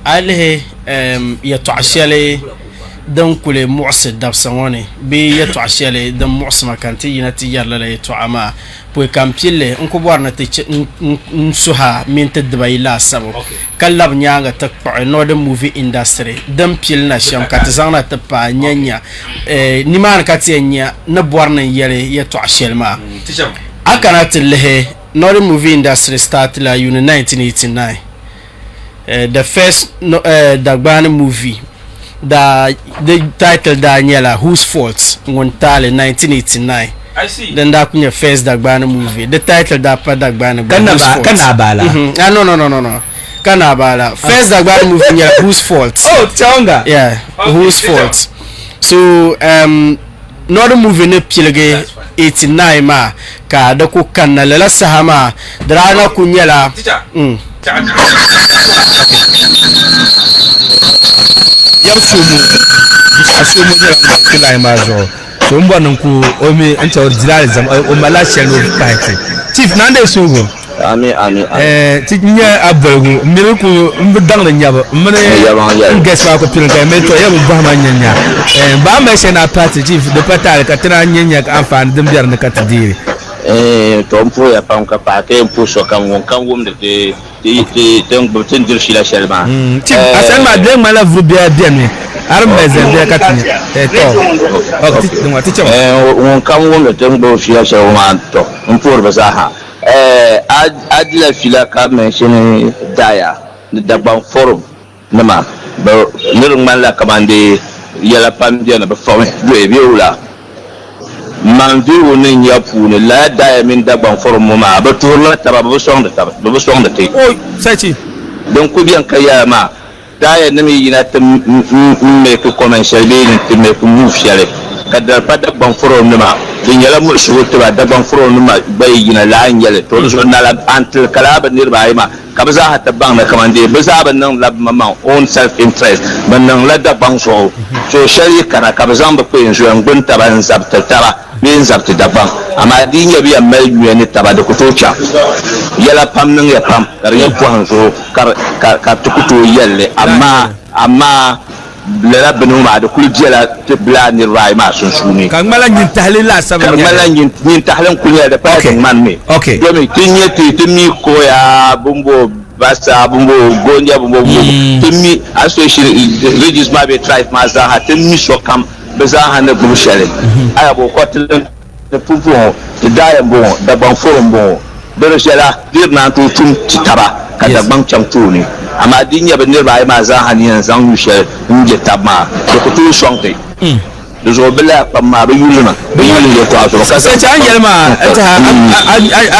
عليه يتعشى دم كل معصد دب سواني بي يتعشى لي دم معصم كانتي ينتي يلا لي تعما بوي كامبيله انكو بورنا نسوها من تدبي لا سبب كلاب نيانغا تقطع نود موفي اندستري دم بيلنا شام كاتزانا تبا نيانيا نيمان كاتيانيا نبورنا يلي يتعشى ما أكانت اللي نود موفي اندستري start la in 1989 the first Dagbani movie the title Daniela Whose Fault Montale 1989. I see. Then that kunya first Dagbani movie. The title da pa Dagbani Kanabala. No. Kanabala. First Dagbani movie Whose Fault. Oh, Onga. Yeah, okay, Whose Fault. So no movie ne pilege 89 ma ka da ku kanala la sahama drana kunyala. Yabsumu jira kila imazo so mbo nanku omi anta originalism o malasha no party chief nande sugo ami tinya abelgu miriku mbudang na nyaba mene ngesa ko pilin ka meto yabu bahma nyanya ba ma shena party chief de patale ka tana nyanya ka afan dum biar ne katadiri to mpo ya pam ka pa ke mpo so kam won de donc botin dir shila shelma chief asan ma de mala vubia bien armeze de katini to ok ti won kam won de donc shila shelma to mpo bazaha adla fila ka mention daya da ban forum nama ba nirun mala kamande yala pam dia na ba fawé be wula man vi wonen ya pune la daya min da ban forum ma ba turla ta ba song da te oh sai donc ko bien kaya ma daya nami yina ta me ko commercial be ni me ko move shale kada pa da ban forum ma din yala mu shi wata da ban forum ma bai yina la yale to so na la antil kalaba nirba ma kabza hatta bang na kamande baza ban nan lab mama own self interest ban nan la da ban so shari kana kabza ba ko yin juan gunta ban zabta tara bin zabta da ban amma din ya biya mal ne taba da kutocha yala pam nan ya pam kar ya ko so ka tukuto yalle amma la benu ma da kuljela tibla ni rai ma sun suni kan malan yin tahlila saban kan malan yin tahlan kunya da fatin man me domin tinye timi ko ya bumbo basa bumbo gonja bumbo timi association regis ma be tribe ma za ha timi so kam baza ha na bushare aya bo kotlin da pupu da dayan bo da ban forum bo da shela dirna to tum titaba kada ban chamtuni amma dinya ben ne bai ma za haniyan zan yushe nje tabma da kutu sonte da zo bela pamma ba yuluna ya to so sai ta yelma ta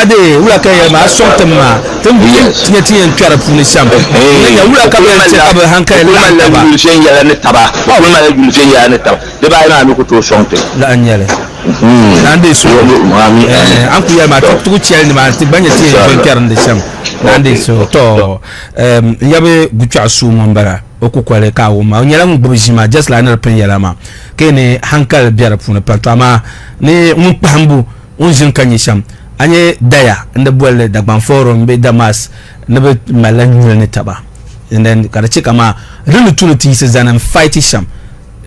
ade wula kai yelma sonte ma tun tinya tinya twara puni sham ne ya wula ka ben ta ba hankali la ba yulshen yala ne taba kuma la yulshen yala ne taba da bai ma ku to sonte la anyale nande so an ku yelma to ciel ni ma ti banya ti ben karan de sham nande so to yabe gucha su mambara okukwale ka wo ma nyala mu bojima just la na pen yala ma kene hankal biara puna panto ama ne mun pambu unjin kanyisham anye daya nda bolle Dagban forum be damas ne be malanyu ne taba and then kada chika ma really tunity is an fight sham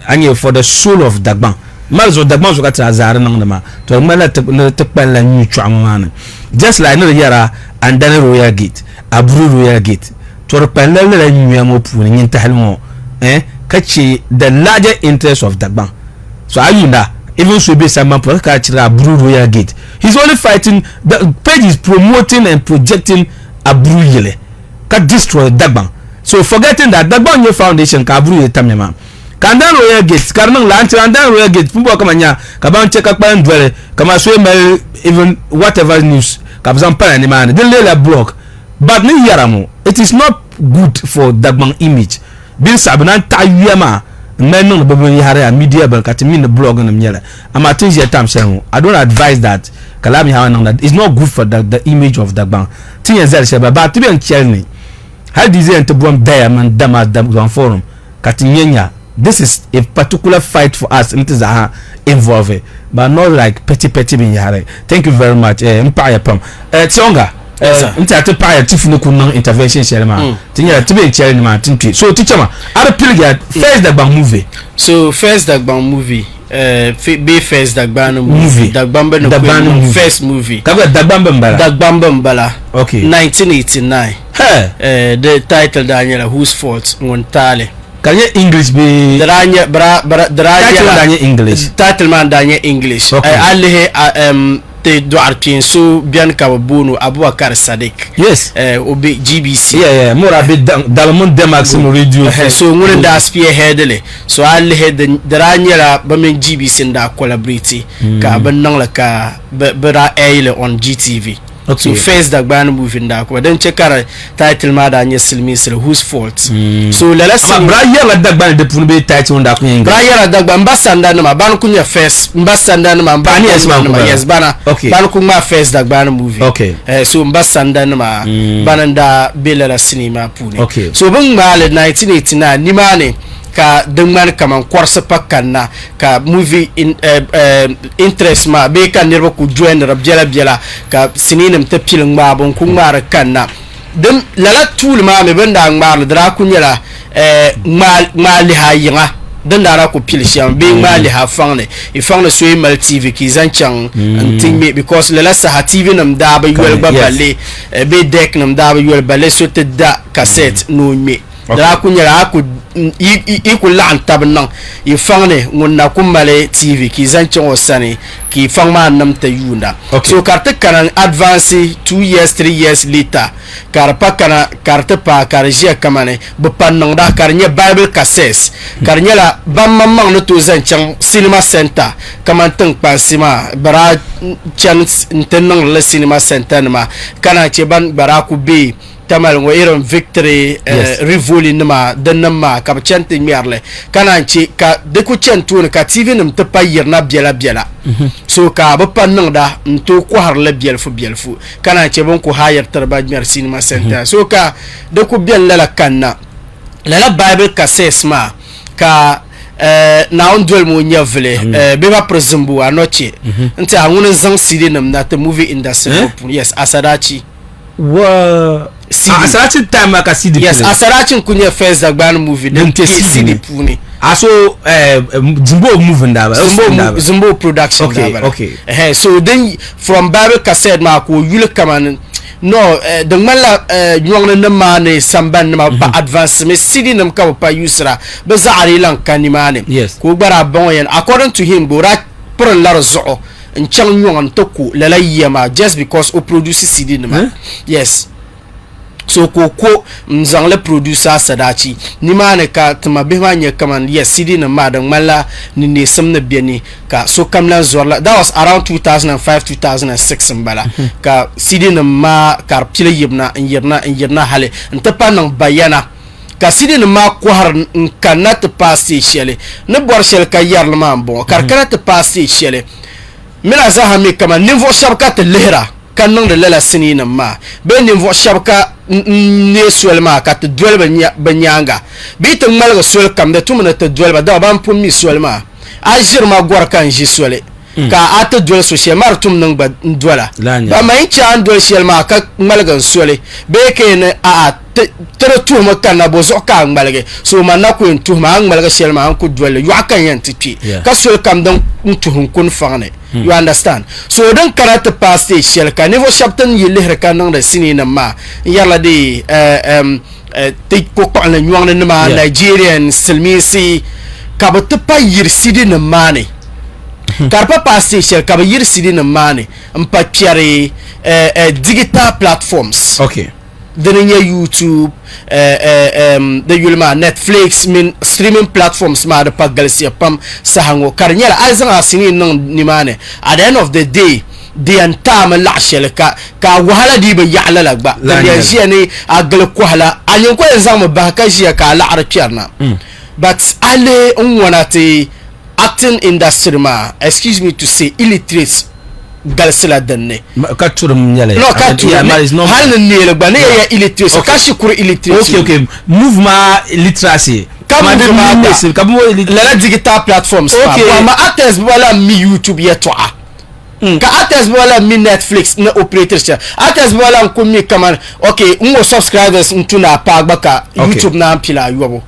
anye for the soul of Dagban malzo Dagban zo kata azar nan ma to mala te pala nyu chama just like no yara and then royal gate abru royal gate to pala la nyu mo puni nyin tahalmo kachi the larger interest of Dagban so ayunda even so be some man ka chira abru royal gate he's only fighting the page is promoting and projecting abru yele ka destroy Dagban so forgetting that Dagban your foundation ka abru yetamema kandan royal gate karnang lanch kandan royal gate pumbo kamanya kaban check akpa ndwele kama so even whatever news kabzan pana ni man the lela blog but ni yaramo it is not good for Dagban image bin sabnan tayema men no yare media ban katimi the blog no nyela ama things your time say I don't advise that kalami how that is not good for the image of Dagban tin zel sheba but to be on chelni how design to bomb diamond damas Dagban forum katinyenya. This is a particular fight for us and it is involved but not like petty bin yare. Thank you very much Empire Pam Onga nta te pa ya tifunu kunnan intervention shelma tinya tibe chele ni ma tintu so teacher ma are pilga first Dagbani movie so first Dagbani movie be first Dagbani movie Dagbani first movie Dagbani Mbala okay 1989 the title Daniela Whose Fault Montale kanye English be dranya danye English title man danye English alle te doar pienso bien ka bono Abubakar Sadiq yes obi GBC mora be dalmon de maximum radio so ngone da spear headle so alle head dranya la ba men GBC nda collaborate ka ban nan la ka bra aile on GTV. So first Dagbani movie nda ko dan checkara title ma da nya silmi sir Whose Fault so la braya la Dagbani de pour be title nda ko ngi braya la Dagbani mbasanda na ban kunya first mbasanda na ban yes bana ban ku ma first Dagbani movie okay so mbasanda na bananda bela la cinema pune okay so bang male 1989 ni mane ka dengman kaman korsa pakana ka movie interest ma be kan nirba ku join rab jela ka sininem te piling ma bon ku mara kanna dem lala tul ma me benda ngmar dra ku nyala ma li hayinga den dara ku pilsiam be ma li ha fangne I fangne so mal TV ki zanchang anting me because lala sa TV nam da ba yel babale be dek nam da ba yel bale so te da cassette no me dara ku nyala ku ku lan tabnan I fangne ngonna kumale TV ki zanchang osane ki fangma nam ta yunda so carte kana advance 2 years 3 years later karpa kana carte pa karjia kamane bupan da karnya Bible cassettes karnya la bamman no to zanchang cinema center kamantang pasima bara chance intenang le cinema center ma kana cheban baraku be tamal ngo iron victory rivoli nima danama ka chante mierle kana chi ka de ku chantu ka TV nim te payir na biela so ka ba panang da nto ko har le bielfu kana che bon ko hayar tarba mer cinema center so ka de ku biel la kanna la Bible cassette ma ka na ondwel mo nyavle be ba prezumbu anoche nta ngune zang CD nim na the movie industry yes asadachi wa asarachi time ka CD yes asarachi kunya first Dagbani movie den CD puni aso Zimbo movie ndaba Zimbo production okay so then from Bible cassette ma ko yule kaman no the mala nyong na mane samban ma ba advance me CD nam ka pa usra ba zaari lan kanimane ko bara bon yan according to him go rat pour la zo in chang nyong toku la yema just because o produce CD nam yes so ko mzang le producer sadachi ni mane ka tuma be manye kaman yes CD na madan mala ni ne samna biani ka so kamlan zorla that was around 2005 2006 mbala ka CD na ma kar pile yibna hale ntapa nan bayana ka CD na ma ko har kanat passe shele ne bor shel ka yar ma bon kar kanat passe shele mina za ha mi kaman niveau shabka te lehra kanong de la sinina ma be niveau shabka ne swelma ka te dwel banyanga bit malga swel kam de tumna te dwel ba da ban pummi swelma ajir ma gor kan ji swele ka ata dwel so she mar tum nang ba dwela ba mai chan dwel shelma ka malga swele be ke ne a tere tuma kana bozo ka malga so manna ko tuma malga shelma ko dwel yu kan yan tipi ka swel kam dan tuhun kun fane you understand so dan karata paste shel ka niveau chapten yele kan nang da sinina ma yalla de te ko ko na nyong na ma Nigerian silmisi ka ba pa yirsidi na mane karpa paste shel ka ba yirsidi na mane mpa piare digital platforms okay deninya YouTube the yulma Netflix min streaming platforms ma da pagalsia pam sahango karnyala azan asini non nimane at the end of the day the entire la shelka ka wahala di ba ya'la lagba da ya ne agal ko hala anyen ko exam ba ka shi ka la arpiarna but ale unwanati acting industry ma excuse me to say illiterate galsila danne ka turum nyale no ka turum hal ne le bane ya illiterate ka shukuru illiterate okay movement literacy kama de ma la digital platforms okay ma actors wala mi YouTube ya toa ka artist wala mi Netflix na operators cha artist wala ko mi kaman okay ngo subscribers ntuna pa gbaka YouTube na pila yobo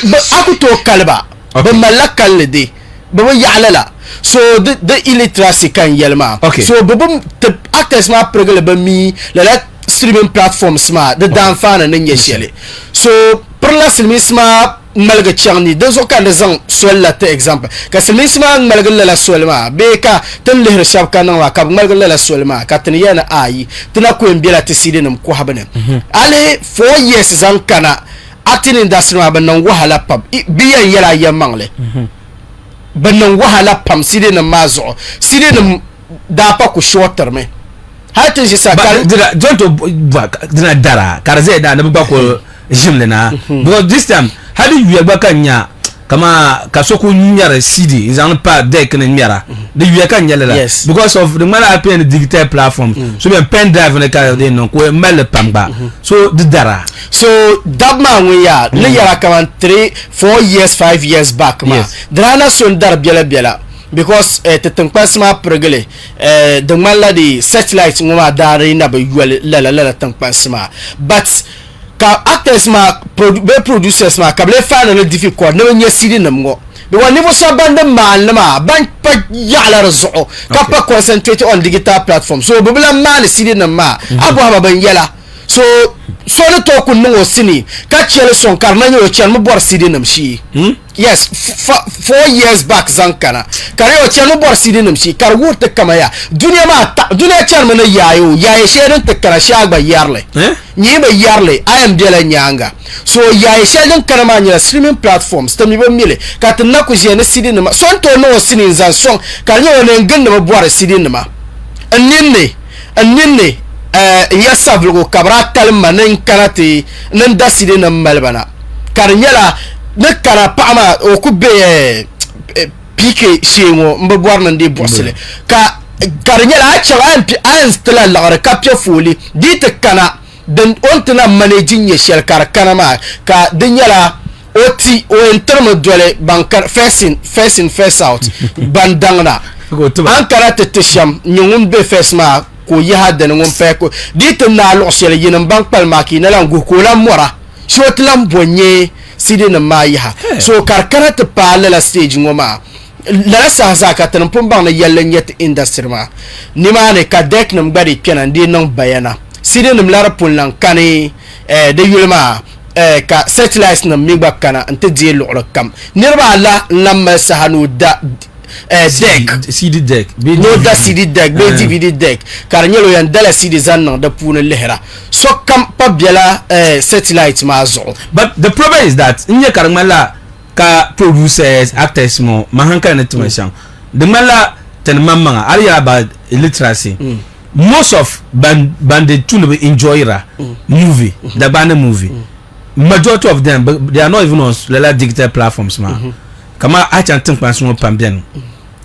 ba akuto kalba ba malakal de ba ya'lala so the illiteracy kan yelma so ba artist ma pregle ba mi la streaming platforms ma the dan fana nan yeshele so per la silmisma malga changni de so kan de zang solla te exemple ka silmisma malga la solma be ka tan lehre shab kan wa ka malga la solma ka tan yana ayi tana ko mbela te sidinum ko habane ale 4 years zan kana atinin dasma ban nan wahala pab biyan yala yamangle ban nan wahala pam sidinum mazo sidinum da pa ku shorter me hatin shi sakal jonto dina dara karze da na ba ko jimle na because this time how do you gbaka nya kama kasoko nyara CD is on pa deck na nyara the you can nyala because of the man happen in digital platform so be pen drive na ka de no ko mele pamba so the dara so dabma we ya le yara kaman 3-4 years 5 years back ma drana son dar biela because te tankpasma pregle the mala di satellite ngoma dare na ba yuale la tankpasma but ka actors ma producers ma ka ble fan no difficult no nya sidi namgo be woni bo sabanda mal ma ban pa yala rezo ka pa concentrate on digital platform so bo bla mal sidi namma abo ma ban yala so le to kun no sini ka chele son karna yo chen mo bor sidi namshi yes 4 years back zankana kare yo chen mo bor sidi namshi kar wurte kama ya duniya chen mo na yayo shedin te kara shagba yarle nyi ba yarle ayam dela nyanga so shedin kana ma nya streaming platforms tami ba mile ka tan na ku je na sidi nama son to no sini zan son kar yo ne ngin na bor sidi nama anninne ya sablugo kabra kalma nan kanati nan daside nan malbana karnyala ne kara pama o kubbe pike shengo mbabwar nan de borsele ka karnyala acha an stela la kapya foli dit kana dan ontna managing ye shel kar kana ma ka dinyala oti o interme dole bankar face out bandangna an karate tisham nyungum be face ma ko yahada ngum fe ko dit na lo sele yin bank pal makina lan go ko la mora shot lam bonye sidina mayiha so karkara te pala la stage ngoma la sa ka tan pumba na yallen yet industry ma ni ma ne ka dek nam gadi kenan di nan bayana sidina lar pun lan kane de yulma ka satellite na migba kana ante die lo kam nirba la lam sahanu da CD deck no da CD deck be DVD deck karnyelo yan dala CD zanna da puna lehra so kam pabiala satellite mazo but the problem is that inye karmala ka producers actors mo mahanka na tumashan the mala ten mamma ali about illiteracy most of banded tune be enjoyera movie the band movie majority of them but they are not even on digital platforms ma kama acha tankpanso pambian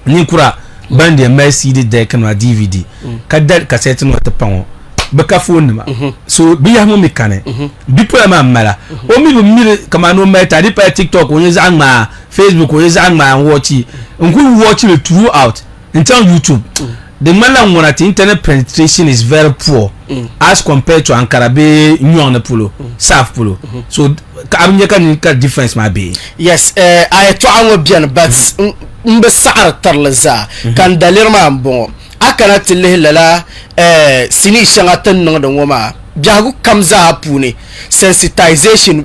ni kura band ya mai CD deck na DVD kadal cassette no tapan baka phone ma so biya mo mekane bipo ma mala o mi kama no mai tadi pa TikTok o yeza ma Facebook o yeza ma watch it throughout until YouTube the mala ngona internet penetration is very poor as compared to Ankarabe Nyon Polo South Polo so ka difference ma be yes I to anwo bien but mbe sa'ar tarlaza kan dalir ma bon akana tille lala sini shangatan no da ngoma jagu kamza hapune sensitization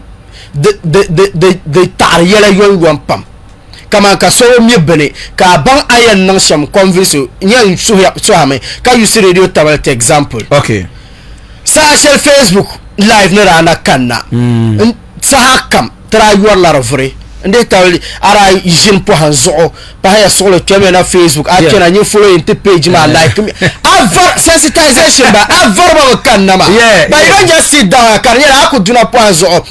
the tariyala yon pam kama ka so mi bene ka ban ayan nan sham convince nyan so ame ka you see radio tablet example okay sa shel Facebook live na rana kanna sa hakam tra yor la rovre ande tawli ara jin po hanzo pa ya solo tweme na Facebook akena nyi follow in page ma like me avar sensitization ba avar ba kanna ma ba you don't just sit down career akuduna po hanzo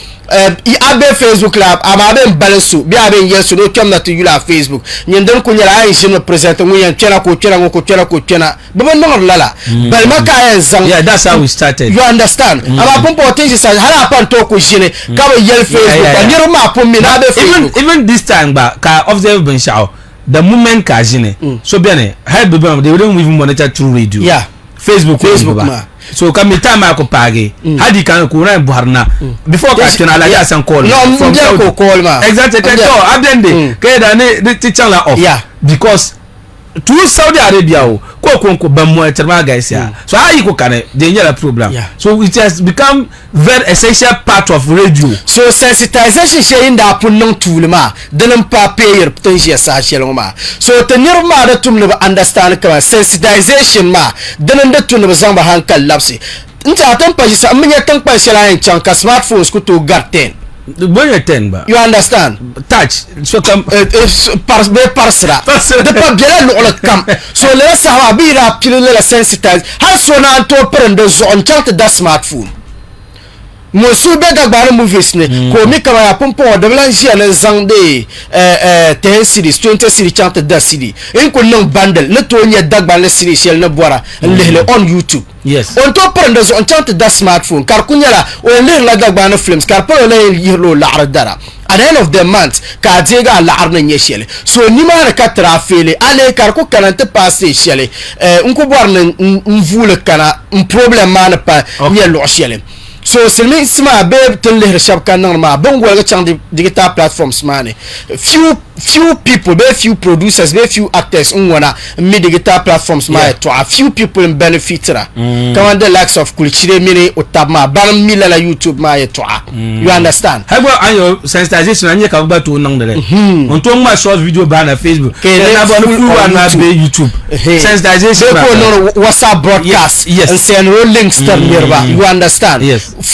abe Facebook lab amabe balansu bi abe yesu no kemna to yula Facebook nyendon ko nyala ay jino present mu yan tena ko baba no lala bal maka yan zang yeah that's how we started you understand ama pompo otenji sa hala pan to ko jine ka ba yel Facebook ba nyiro ma pom mi na be Facebook even this time ba ka observe ben shao the moment kajine so biane how be they don't even monitor through radio Facebook ma so come time I ko page hadi kan ko na buharna before ka tuna la ya san call from ko call ma exactly so abende ke da ne teacher la off because to Saudi Arabia ko bammo eterma guys ya so how you ko kane dey nyala problem so it has become very essential part of radio so sensitization she inda punnon tulma danan pa payer potential sa sheloma so tenir ma da tumne ba understand ka sensitization ma danan da tunne ba zamba hankal lapsi nta tan pa sa amnya tan pa shelayen chan ka smartphones ku to garten when you ten ba you understand touch so come parsra de pa bien lo kam so le sa bi ra pile le sensitize ha so na to prendre zo on chat da smartphone mo su be Dagbani Movies ne ko mi kama ya pompo de blanche le zangde 10 series 20 series chat da series in ko non bundle le to nya Dagbani series shel na bora le on YouTube yes on to prendre zo on chat da smartphone car kunyala on le la Dagbani films car po le yiro la dara at the end of the month ka jega la arna nyeshele so ni ma ka trafele ale car ko kanante passe shele unko borne mvule kana un problème ma pa nya lo shele so selmi sma be tele reshab kanan ma bongo ga chang digital platforms mane few people be few producers be few actors unwana mi digital platforms ma to a few people in benefitera come on the likes of kulchire mini otama ban mila la YouTube ma to you understand how ayo sensitization anya ka ba to nang dele on to ma short video ba na Facebook na ba no na be YouTube sensitization ko no WhatsApp broadcast and send links to nearby you understand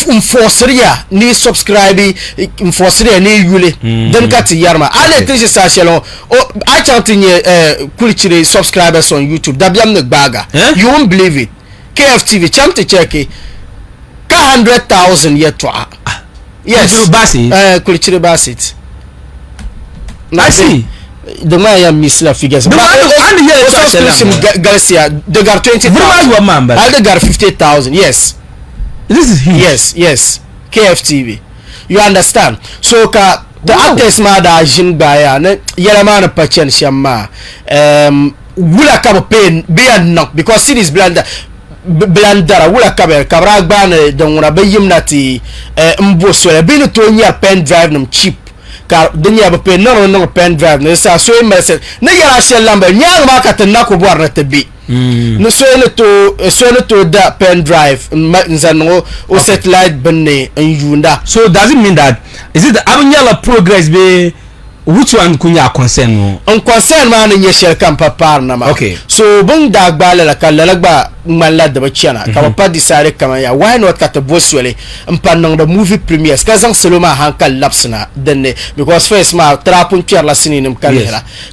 enforceria ni subscribe enforceria ni yule dan kati yarma ale tisi sa shelon o a chantinye kulchire subscribers on YouTube dabiam ne baga you won't believe it KFTV chamti cheki ka 100,000 yeto yes kulchire basit I see the Maya misla figures but Garcia they got 20,000 they got 50,000 yes. This is huge. Yes KFTV you understand so ka the actors ma da jin baya ne yara ma na pachen shamma wula ka pen be knock because series blender wula ka be kabra gban don na be yimnati mbo so be no to nya pen drive num cheap ka dunya ba pen no pen drive ne sa so message ne yara shel lamba nya ma ka tan ko bor na tebi no so to da pen drive nzano o satellite benne yunda so does it mean that is it abanyala progress be which one kunya concern on concern man nye shel kan papar na ma okay so bung Dagbani la kala ba malla da bachana ka pa disare kama ya why not ka to boswele mpanang the movie premieres ka zang seloma hankal lapsna denne because first ma trapun pierre la sinin kan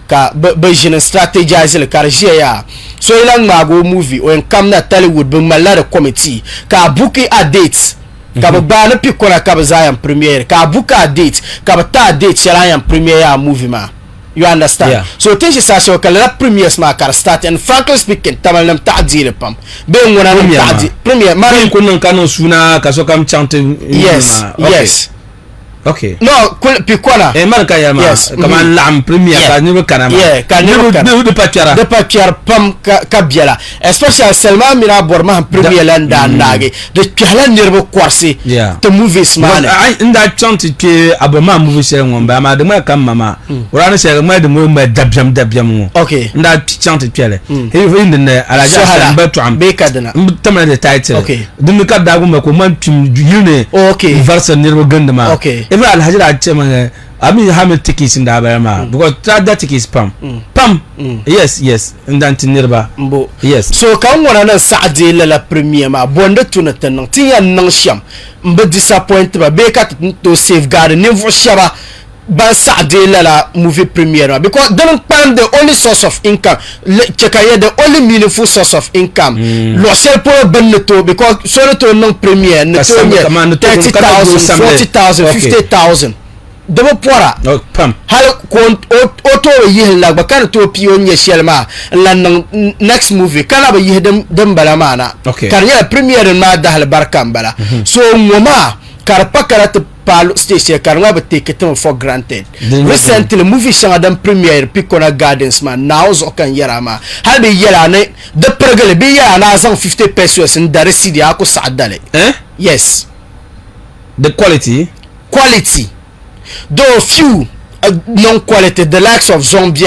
ka ba jina strategize le karjia ya so ilang mago movie o en kamna Tollywood bung malla the committee ka booking a date ka ba na pikora ka ba zayan premiere ka buka date ka ba ta date sharayan premiere ya movie ma you understand so tin shi sasho kala premieres ma kar start and frankly speaking tamal nam ta'dil pam be ngona nam ta'dil premiere ma ko non kanon suna ka so kam chante yes okay no pikona man ka yama kama lam premiere ka ni kana ma ka ni de patiara pam ka biela especially Selma mira borma premiere landa nage de kala nirbo kwarsi the movies man inda chante ke abama movie share ngomba ma de ma kam mama urana share ma de mo dabiam okay inda chante piele he in the alaja san betuam be kadana tamana de title okay dum ka dagu ma ko man tum yune okay verse nirbo gandama okay even alhajira chema ami hame tickets in da ma because that tickets pam yes ndanti nirba yes so kan wana na saadi la premier ma bonde tuna tan tiya nan sham mbe disappoint ba be ka to safeguard ni vo shaba ban saadi la movie premiere because don't find the only source of income chekaye the only meaningful source of income lo sel pour ben to because so to non premiere ne to 30,000 40,000 50,000 dama pora pam hal kon auto yi la ba kan to pionnier shelma lan next movie kana ba yi dem bala mana okay kan ya premiere ma da hal barkan bala so ngoma karpa karat palo station karanga be take it for granted recently movie shanga dan premiere Picona Gardens man now zo kan yara ma halbe yara ne de pergale be yara na zan 50 pesos in dare sidi ako saadale yes the quality though few non quality the likes of Zombie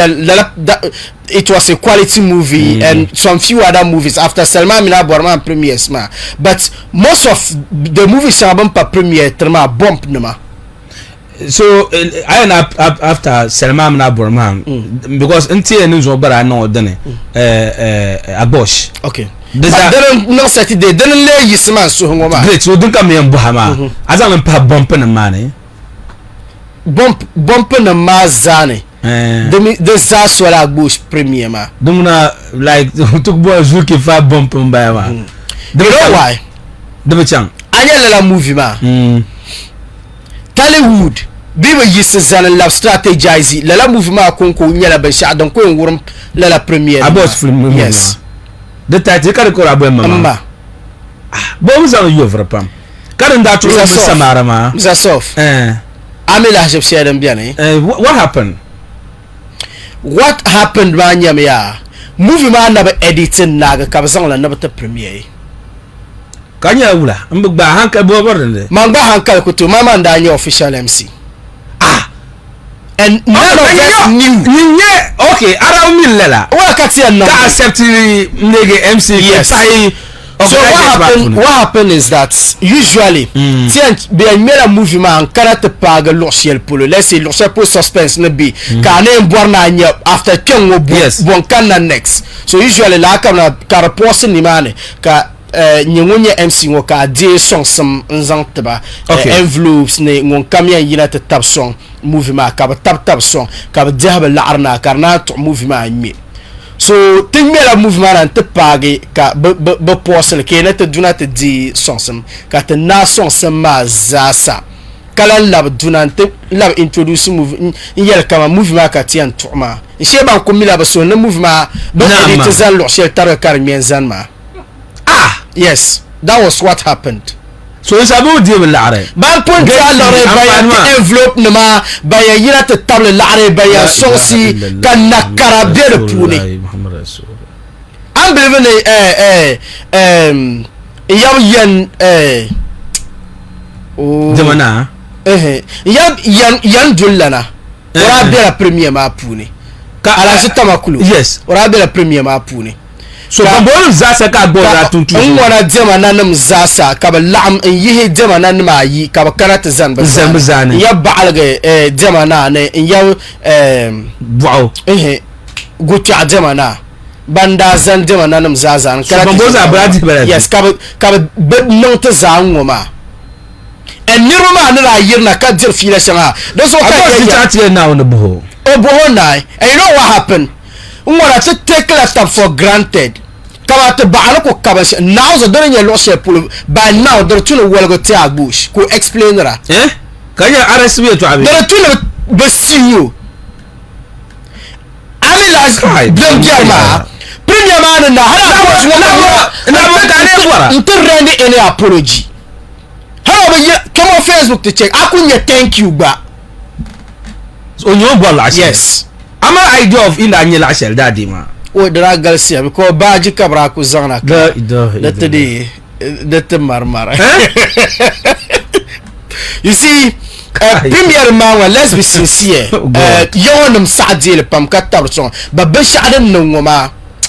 it was a quality movie and some few other movies after Selma Mina Borman premieres ma but most of the movies are pa premiere trema bump nama so I after Selma Mina Borman because until news obara no dene AGBOSH okay no Saturday didn't lay yisman so ngoma great so dunka me mbohama azan pa bump na mane bump na mazane the zaswala AGBOSH premiere ma dumna like took boy zuki fa bump mbaya ma you know why the chang anya la movie ma Hollywood biba yisizana love strategize la movie ma konko nyala ba sha don ko wurum la premiere AGBOSH film yes the title ka ko abo mama bon za yo vrapam kan da to samara ma zasof amela je share them bien what happened manya ya movie ma na ba editing naga ka bazan la na ba ta premiere kanya wula mbagba hanka bo bornde mangba hanka ko to mama ndanya official MC and none of us knew okay around me lela wakati ya no ka accept nege MC yes. So what happened is that usually be a mera movie man karate paga losiel polo let's say losiel pour suspense ne be kana borna nya after kengo bon kana next so usually la kana karaposi ni mane ka nyonye MC ngo ka die song some nzantba envelopes ne ngon kamya yina te tap song movie ma ka tap song ka diaba larna karna to movie ma mi so ting me la movement an te pagi ka be posen ke na te duna te di sonsem ka te na sonsem ma zasa kala lab duna te lab introduce movie yel kama movement ka ti an tuma sheba ko mi la ba so na movement do edit zan lo shel tar kar mien zan ma yes that was what happened. So it's about deal with l'are. Ban point l'are by envelope nama by yina te table l'are by sonsi kan na karabie de puni. I'm believing yaw yan demana yan dullana. Ora be la première ma puni. Ka ala jita makulu. Yes. Ora be la première ma puni. So bambolo zasa ka bora tuntu ngwana jema nanam zasa ka ba lam yihe jema nan ma yi ka ba karata zan ba zan ya baalge jema na ne ya wow gutu jema na banda zan jema nanam zaza karata bambolo za bradi bere yes ka ba non ta zan ngoma en nirma na la yirna ka jir fila shanga do so ka ya na on the boho nai and you know what happened ngwana to take that for granted kaba te baana ko kaba now zo dore nyelo she pulo ba now dore tuno wolgo te AGBOSH ko explain ra kanya RSB to abi dore tuno be siyo ami last dem jama premier man na hala ko na ka ne bora interrende any apology how be come on Facebook to check akunya thank you ba so nyo bola yes I'm an idea of in the Anyela Shell daddy ma. Oh, the Ragalsia because Baji Cabra Kuzana. That's the marmara. You see, Premier Mawa, let's be sincere. Yon Sadil Pam Katabson, but Bish I don't know ma.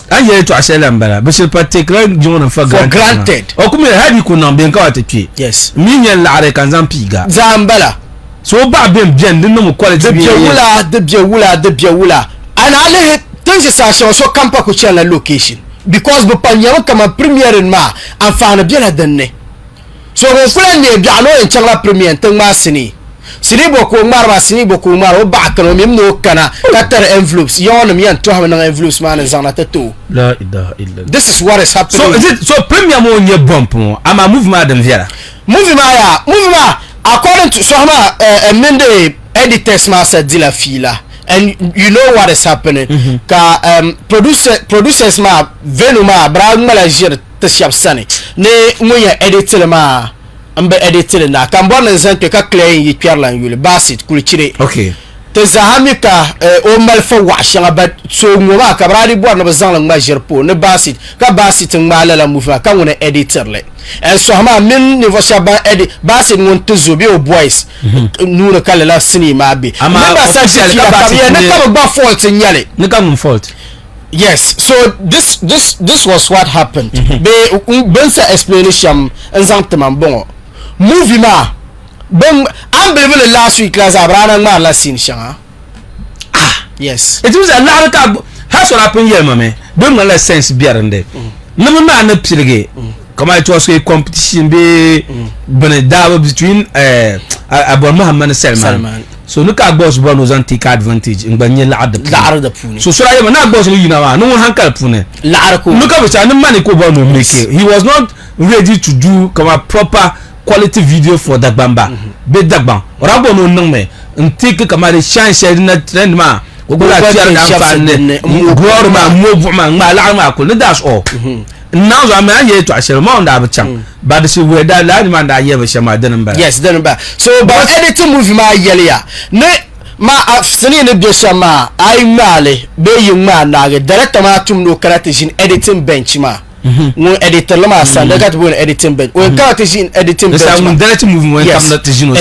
I hear to Ashelambara, but she'll particularly John for granted. Oh, come here, have you could not be caught at you? Yes. Minion Lare Kanzampiga. Zambala. So bad bien no quality de biawula and ale things is so campa ko chela location because bo panya kama premiere ma afana bien la danne so go friend de biano en chela premiere tan ma sini bo ko marwa sini bo ko maro ba kan mi no kana katar envelopes yon mi an to ha na envelopes man zana tato la ilaha illa this is what is happening. So is it so premiere mo nye bump mo ama movement dem viera movement according to some Mende editors master dila fila and you know what is happening ka producers ma venuma bra malajir te shabsane ne ngoya editor ma ambe edited na kan bon exemple ka clear yi pierlan yule basit kulchire okay te zahamika o malfa washanga ba so ngoma ka bradi bo na bazang ma jerpo ne basit ka basit ngala la mufa ka wona editor le en so ma min ne vashaba edit basit ngon tuzobi o boys nuna kala la cinema bi ba sa ka basit ne ka ba fault nyale ne ka mun fault. Yes, so this was what happened. Be bensa explanation exactement bon. Movie ma bon unbelievable last week la zabrana ma la sin shanga. Yes. It was a lot of has what happened here mama. Don't let sense be arande. No ma na pirege. Come it was a competition be between Abu Muhammad Salman. So look at boss born was take advantage in banye la the pune. So I am not boss you know no hankal pune. Look at which no money ko born make. He was not ready to do come a proper quality video for Dagbamba. Be Dagban. Rabo no no me. Take come a chance na trend ma. Ogola tiar na fan glory ma move ma la ma ko that's all. Now I'm here to ashel ma on da cham. But she we da la man da ye be shama denamba. Yes, denamba. So but editing movie ma yele ya. Ne ma afsini ne be shama ay male be yuma na ga director ma tum no karate editing bench ma. No editor lama sanda gat won editing bench. When karate in editing bench. That's a directing movie when come that is no.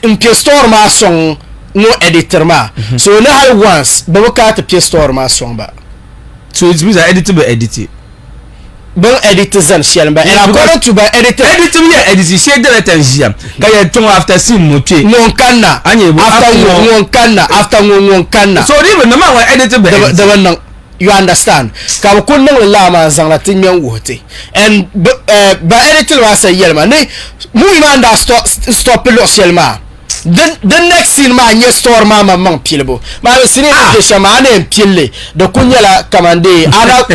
Impie store ma song no editor ma. So na hal once be ka ta pie store ma song ba. So it means editing be editing. Bon editors and shell ba and according to by editor editing here editing share director jam ka ye ton after scene mo twe no kanna after no kanna so even no man editing be the one you understand ka ko nan la ma zan la tin yan wote and ba editor wa say yelma ne mu man da stop lo shelma the next scene ma nye store ma man pilbo ma be sini de shama ne pille de kunyala kamande ana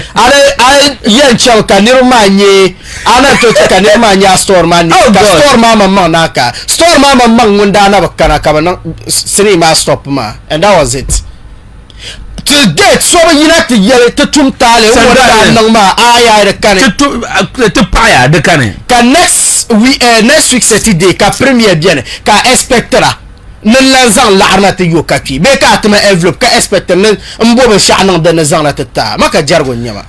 yen cham kanir ma nye ana to kanir ma nya store ma ni ka store ma man naka store ma man ngunda na bakana kamana sini ma stop ma and that was it till date so yina te yele te tum tale wona nan ma aya de kane te paya de kane ka next week Saturday ka premier bien ka expectera nan lan zan la'arna te yo kapi be ka atma envelope ka expecter nan mbobe sha'nan da nan zan la tata maka jargo nyama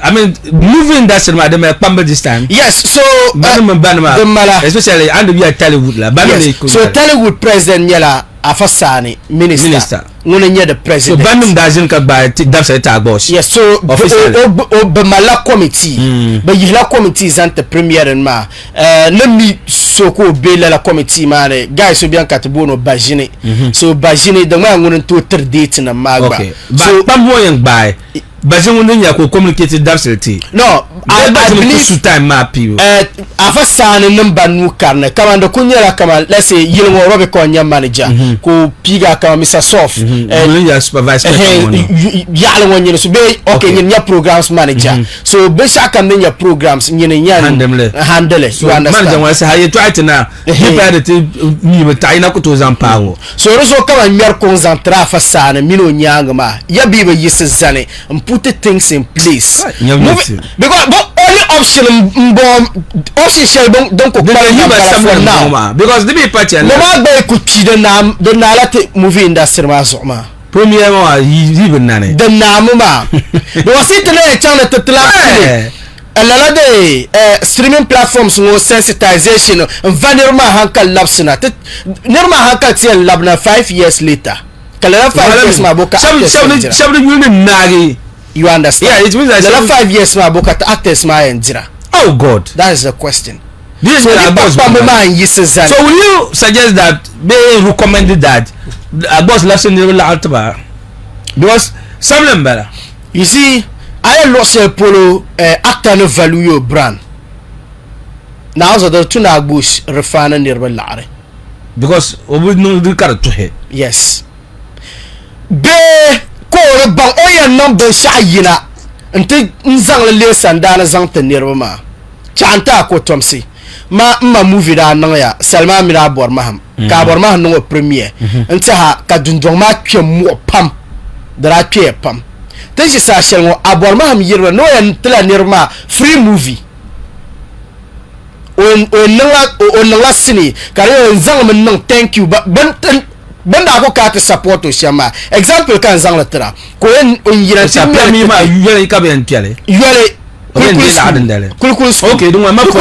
I mean moving that cinema they make pamba this time. Yes, so banama especially and we are Tollywood la yes. So Tollywood president yela afasani minister ngone nye the president so bandum dazin ka ba that's a AGBOSH. Yes, so be mala committee be yila committee zante premier ma nemi soko be la committee mane guys so bien katbono bajine so bajine de ma ngone to ter date na magba so pambo yang bai bajin wundin ya ko communicate dabselti no I believe su time map afasani number nu karne kama ndo kunyela kama let's say yilmo robe ko nya manager ko piga kama Mr. Soft ya supervisor ya lo nyene so be okay nya programs manager so be shaka nya programs nyene nya handle you understand manager wa say haye try na prepare the ni betai na ko to zampawo so reso kama mer concentra afasani mino nyanga ma ya bibe yisizane put things in place because only option shall don't go now because the be party no ma be ku pi de na la te movie industry ma so ma premier ma even nane de na ma do sit le channel te tla la de streaming platforms no sensitization vanir ma hankal labsna te nirma hankal ti labna 5 years later kala 5 years ma boka shabri yuni nagi. You understand? Yeah, it means that the 5 years ma boka actors ma enjira. Oh God, that is the question. This is so will you suggest that they recommended that AGBOSH left in the altar because some them better. You see, I lost a polo actor no value your brand. Now so the two AGBOSH refine nearby lare because we know the car to hit. Yes. Be ko bang oya number shayina nti nzang le sandana zang tenirba ma chanta ko tomsi ma movie da nan ya Salma mira bor maham ka bor maham no premier nti ha ka dundong ma twem pam dara twe pam tan shi sa shel ngo abor maham yirwa no ya ntla nirma free movie on lasini kare nzang men nang thank you banda ko ka ta support o shama example kan zang latra ko en yira sa mi ma yele ka ben tiale yele kulkul okay donc ma ko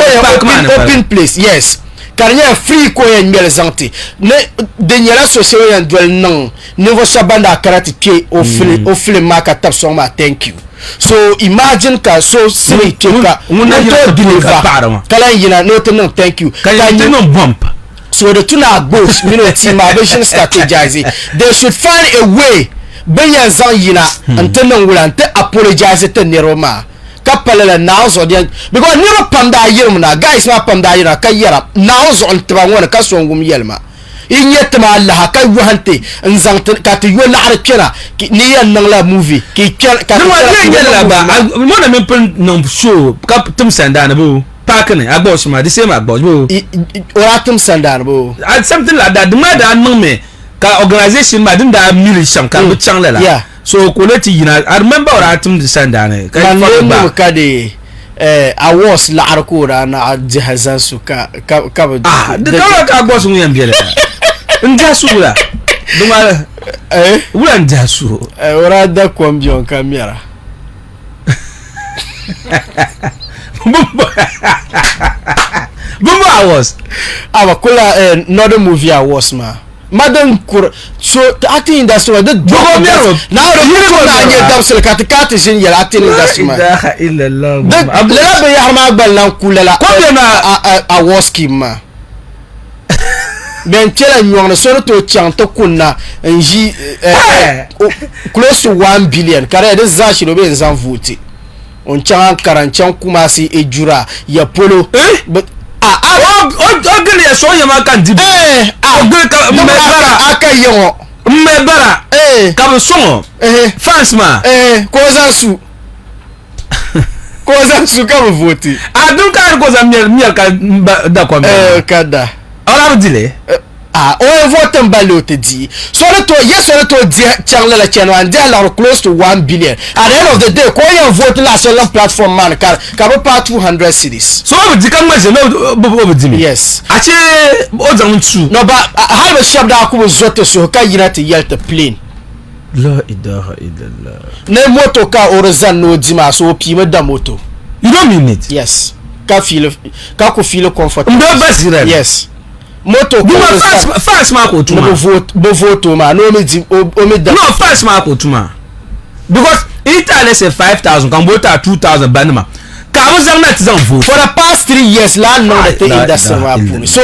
open place yes carrière free ko en mel zanti ne de nyala social en dwel non ne vo shabanda karate ke o file maka tap so ma thank you so imagine ka so siri teka una to deliver kala yina no to no thank you kan you no bump so the two AGBOSH team vision strategize they should find a way benya zan yina antenan wula ante apologize to neroma kapala now so dia because never panda yirmna guys ma panda yira kayara now so on tawon ka so ngum yelma inyet ma Allah kay wahante nzang ka to yo la harkena ni yan nang la movie ki ka no wa yela ba mo na me pen no show ka tum sanda na bu pakene AGBOSH ma the same AGBOSH bo oratum sanda bo something like that the mother no me ka organization ma din da militia ka bu changla la so quality yina I remember oratum the sanda ne ka no ka de awards la arkura na jihazan su ka de ka AGBOSH mu yambele ndasu la duma wula ndasu ora da combien camera Bumbo awards kula another movie awards ma madam kur so acting industry the now the movie na nye damsel katikati jin yala acting industry ma ilaha illallah la be ya ma gbal nan kula la combien na awards kim ben tela nyong so to chanto kunna nji close to 1 billion kare de za shi do be nzan vote on chan karancan kuma si ejura ya polo but ogele ya so ya maka ndi ogele ka mbara akayo mbara ka bo so fans ma ko za su ka vote adun ka ko za miel ka da kwa kada ala dile on vote mbalo te di so le to di channel la channel and they are close to 1 billion at the end of the day ko you vote la sur la platform man ka pa 200 cities so di kan ma je no bo di mi yes ache o zan tu no ba how be shop da ku zote so ka yina te yelta plane la ilaha illallah ne moto ka orezan no di ma so pi me da moto you don't mean it yes ka feel comfortable ndo basira yes moto ko fast ma ko tuma bo vote ma no me di o me da no fast ma ko tuma because Italy say 5,000 can vote 2,000 banama ka mo zam na tizan vote for the past 3 years la no the industry ma puni so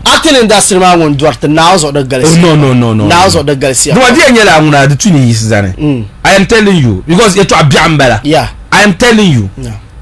acting industry ma won duarte now so the girls no now so the girls do adi anyela nguna the tuni is zane I am telling you because it to abiambala yeah I am telling you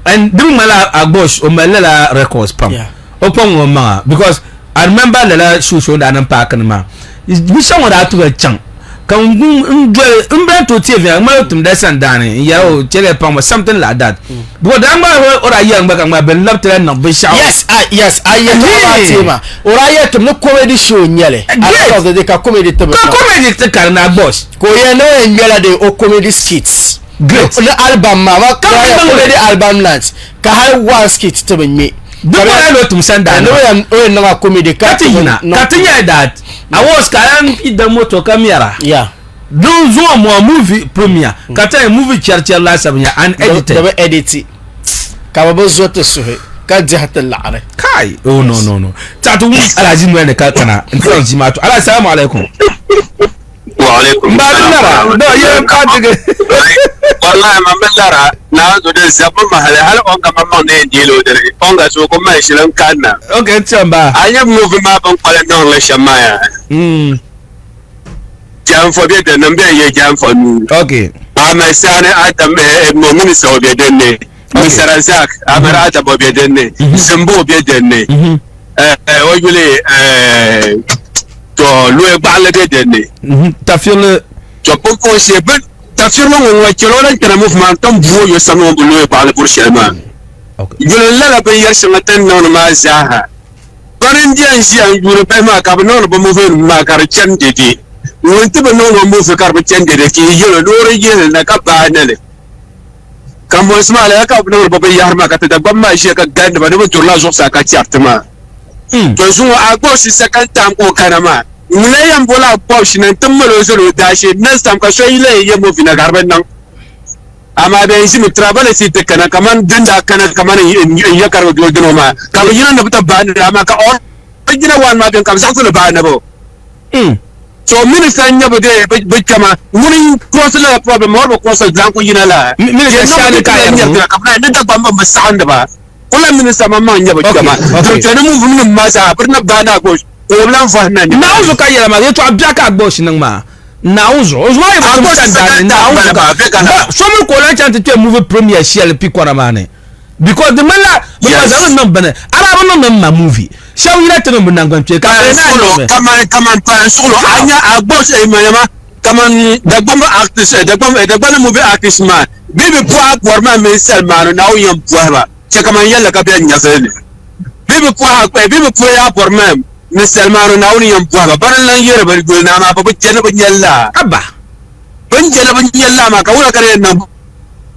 and dum mala AGBOSH o mala records pam opon wo ma because I remember the show that I'm packing ma. We someone that to a chunk. Can umbrella to TV and Maltum Descent Danny, yellow, jelly palm or something like that. But I'm or a young back and my beloved and not be shout. Yes, I am or I had to no comedy show in Yelly. I love the comedy to comedy to AGBOSH. Koyano and Yella de o comedy skits. Great. The album, Mama, comedy album lads. Kahal one skit to me. Before I know to send that, no comedy. Katina that I was carrying the motor camera. Yeah. Don't zo more movie premiere. Kata movie churchill last year and edited. They were edited. Kababo zote suhe. Kaji hata lare. Kai. Oh no. Tatu ala jinwe ne kakana. Nko jimatu. Ala assalamu alaikum. Wa alaikum assalam. No, ye katige. Wallahi mamallara na zo da zabun mahale hal onga mamman ne dilo dare onga so ko mai shiran kanna okay tsamba anya movie ma ban kwala don la shamaya jam fo be da nan be ye jam fo nu okay ama sane adam mo mun so be denne misara zak amara adam be denne zimbo be denne o yule to lu e ba le denne tafile to ko se be tafsirma wa kilolan kana movement tam bo yo sanu bo lo ba le pour shelma yule la be yar shangatan non ma zaha barin jian si an yule be ma ka non bo mo fe ma kar chan dede won te be non mo fe kar be chan dede ki yule do re yele na ka ba ne le kam mo ismaila ka no baba yar ma ka ta ban ma shi ka ganda ba no to la zo sa ka chartma to sun AGBOSH second time ko kanama ne yan bola AGBOSH nan tun malo zo da shi next time ka so ile ye mo fina garban nan amma da yin travel sai ta kana kaman dinda kana kaman ya karba do ma ka bi nan da buta ba ni amma ka or gina wan ma ben kam sa su ba na bo so minister nyabo de be kama muni cross la problem or cross la ko yina la minister shani ka ya ka na da bamba masan da ba kula minister mamma nyabo kama to tani mu mun ma sa birna ba na AGBOSH ko lan fa na ni na uzo ka yela ma to abja ka AGBOSH nan ma na uzo why AGBOSH na uzo so mun ko lan chante to movie premiere share pi kwa na mane because the man la because I don't know ara no ma movie shaw yina tano mun nan gwan ka kaman pan solo anya AGBOSH e mayama kaman Dagbani artist Dagbani movie artist man bibi kwa porma me Salman na o yam kwa che kaman yalla ka ben nyasene bibi kwa ya porma me Salman na o yam kwa ban lan yere bari gol na ma ba jena ban yalla abba ban jena ban yalla ma ka wura kare nan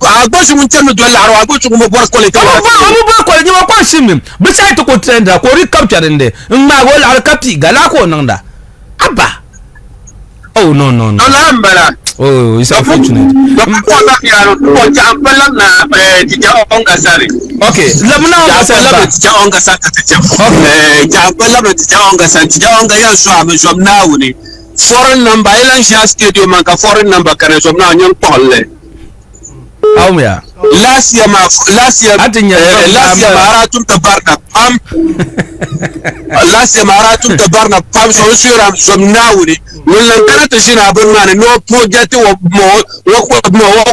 AGBOSH mun tanu do la ro AGBOSH ko mo bor ko le ta mo bor ko le mo ko simim bi sai to ko trend ko ri capture nde ma go la kapti gala ko nan da abba oh no alambara oh it's unfortunate ko ba ya ro ko jambalan na tija Onga sare okay labuna Onga sare tija Onga sare ta jambalan tija Onga sare tija Onga ya so am so na wuni foreign number ilan sha stadium man ka foreign number kare so na nyon tolle awmiya last year maratum tabarna pam last year maratum tabarna pam so sura so nawuri wallan karata shi na bin man no project wo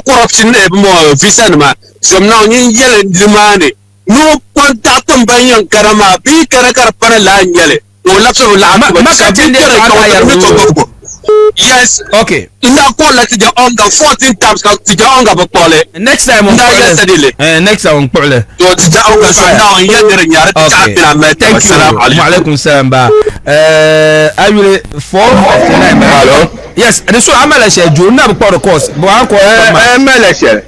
corruption e mo visa ma so now yin yele dimane no contact banyan karama bi karakar para la nyele o lapso la ma ka tende ka yes okay inda ko la tija Onga 14 times ka tija Onga ba pole next time on next time on pole to tija Onga so now yedere nyare ta bila me assalamu alaikum salam ba ayule 4:59 hello yes and so amala she jo na ba pole course bo an ko mele she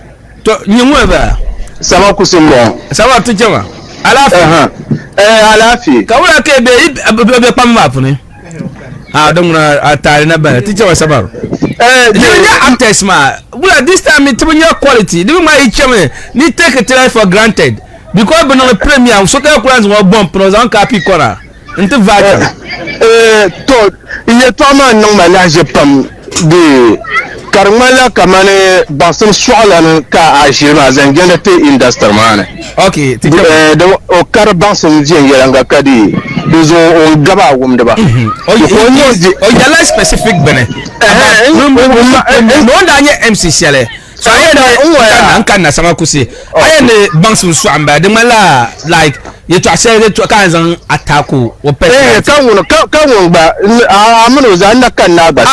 to nyinwe ba sama kusimbo sama to jama alafi alafi ka wura ke be pam map ni don't wanna atari na bana teacher wa sabaru the actors ma well this time it been your quality the my chame ni take it for granted because be no premier so ka kura nzo bomb no zan ka pi kora nti vaja to il to ma non ma la je pam de karmala kamane basum swala ka ajima zangena te industry man okay teacher de o kar basum je yanga kadi dozo on gaba wumde ba o yala specific bene no da nye MC shele so I can na sama kusi I ne banks so amba de mala like you to share to kan zan atako o pe kan won ba amano za na kan na ba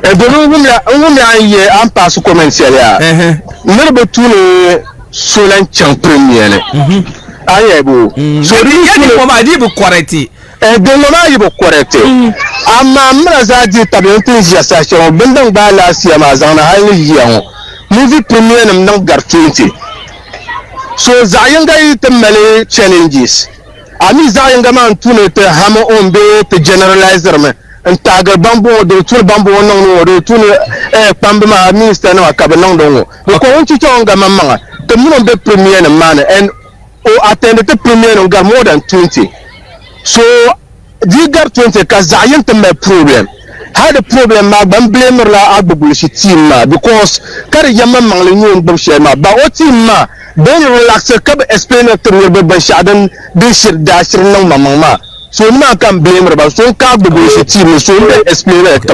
do ngumla ye an pass commercial ya merbe tune solan chan premier ne ayebo so ni ko ma di bu correct dongoma yibo correct amma mra zaji tabiyontin ya sashen bindan ba la siya ma zana hali yawo movie premiere nam nan gar 20 so zayin ga yitamale challenges ami zayin ga man tune te hama on be te generalizer me ntaga bambo do tur bambo non no do tune pambe ma minister na ka nan dongo ko wonci tonga mamma te mun be premiere na man and o attend te premiere on gar more than 20 so digar 20 ka zayin ta mai problem had a problem ma ban blame la AGBOSH team ma because kar yamma mangle nyon bam shema ba o team ma don relax ka ba explain to be ban shadan din shir da shir nan mamma so ma kan blame ba so ka AGBOSH team so be explain ta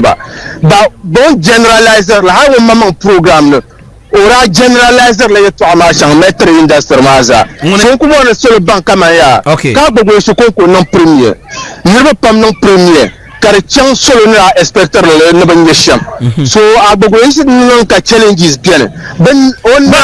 ba bon generalizer la hawo mamma program no ora generalizer la yeto amashan mettre industry maza so ko mo so bank kama ya ka AGBOSH ko non premier nirba pam non premier kar chan solo na inspector le na ban yesham so AGBOSH non ka challenges bien ben on na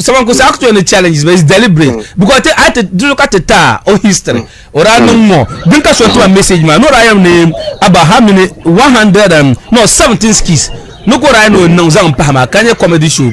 someone ko actually challenges but it's deliberate because at do look at ta o history ora no mo bin ka so to message ma no I am name about how many 100 and no 17 skis no ko right no zan pa ma kanye comedy show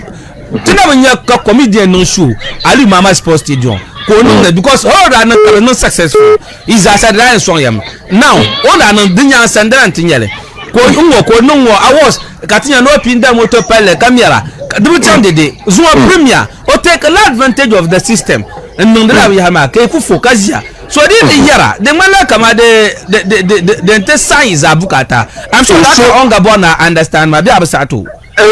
tina banya ka comedian no show Ali Mama Sports Stadium ko no because all that no successful is as a song yam now all that no dinya sandran tinyele ko no awards katinya no pinda motor pilot camera do time de zuma premier or take advantage of the system and ndra we hama ke ku focus ya so the yara the mala kama the size abukata I'm sure that's Onga bona understand ma be abasato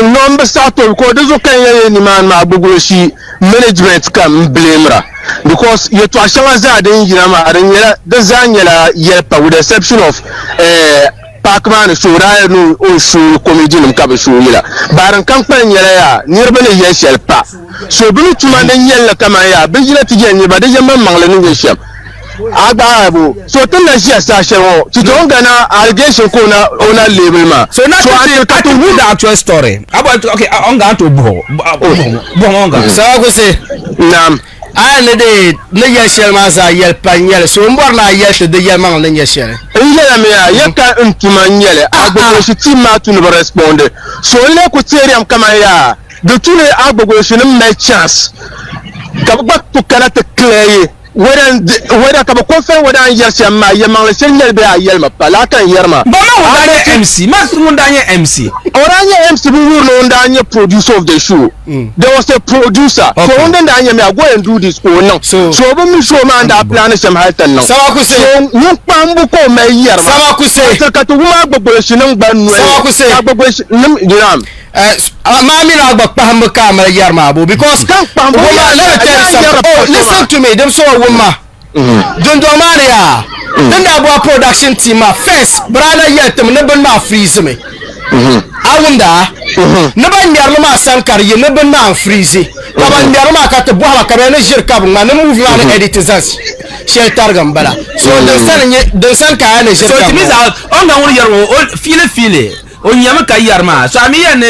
number sato ko dezo kan ni man ma bugoshi management kam blamera because you to ashawa za den yina ma ran yara da zanyala yelpa with the exception of Pacman shura no o show comedy num ka be show yila baran kampan yala ya nirba ne yeshel pa so bi tuma den yella kama ya be yila tijenye ba de yamma mangle ni yeshel Agbabu so tun da shi sa shewo to gana allegation ko na ona label ma so now I to read the actual story about okay Onga to bo Onga sawa ko se nam ne de ne yeshel ma za yel panyel so mbor na yel de yel ma ne yeshel yela me ya ka ntuma nyele agbogo shi team ma to no respond so ile ko teriam kama ya de tous les agbogo shi ne chance ka ba to kana te clear whether ka ba ko fe whether an yerse ma yamang le sel be a yelma pala kan yerma ba ma wudanye MC ma wudanye MC oranye MC bu no ndanye producer of the show there was a producer so ndanye me go and do this oh no so bu mi show man da plan sham haltan no sawa ku se ñu pambu ko me yerma sawa ku se ka to ma gbogbo shi nan gba nu sawa ku se gbogbo shi nim diram Mami na gba paham camera yarma bo because listen to me them so woman don't do maria then that boy production team first brother yet me ne ben ma freeze me awunda ne ban yar ma sankar ye ne ben ma freeze ka ban yar ma ka te bo ka ne jirka ma ne movie ma ne edit zas shel targam bala so the san ka ne jirka so it means on ga won yar feel Onyama ka yarma so ami ya ne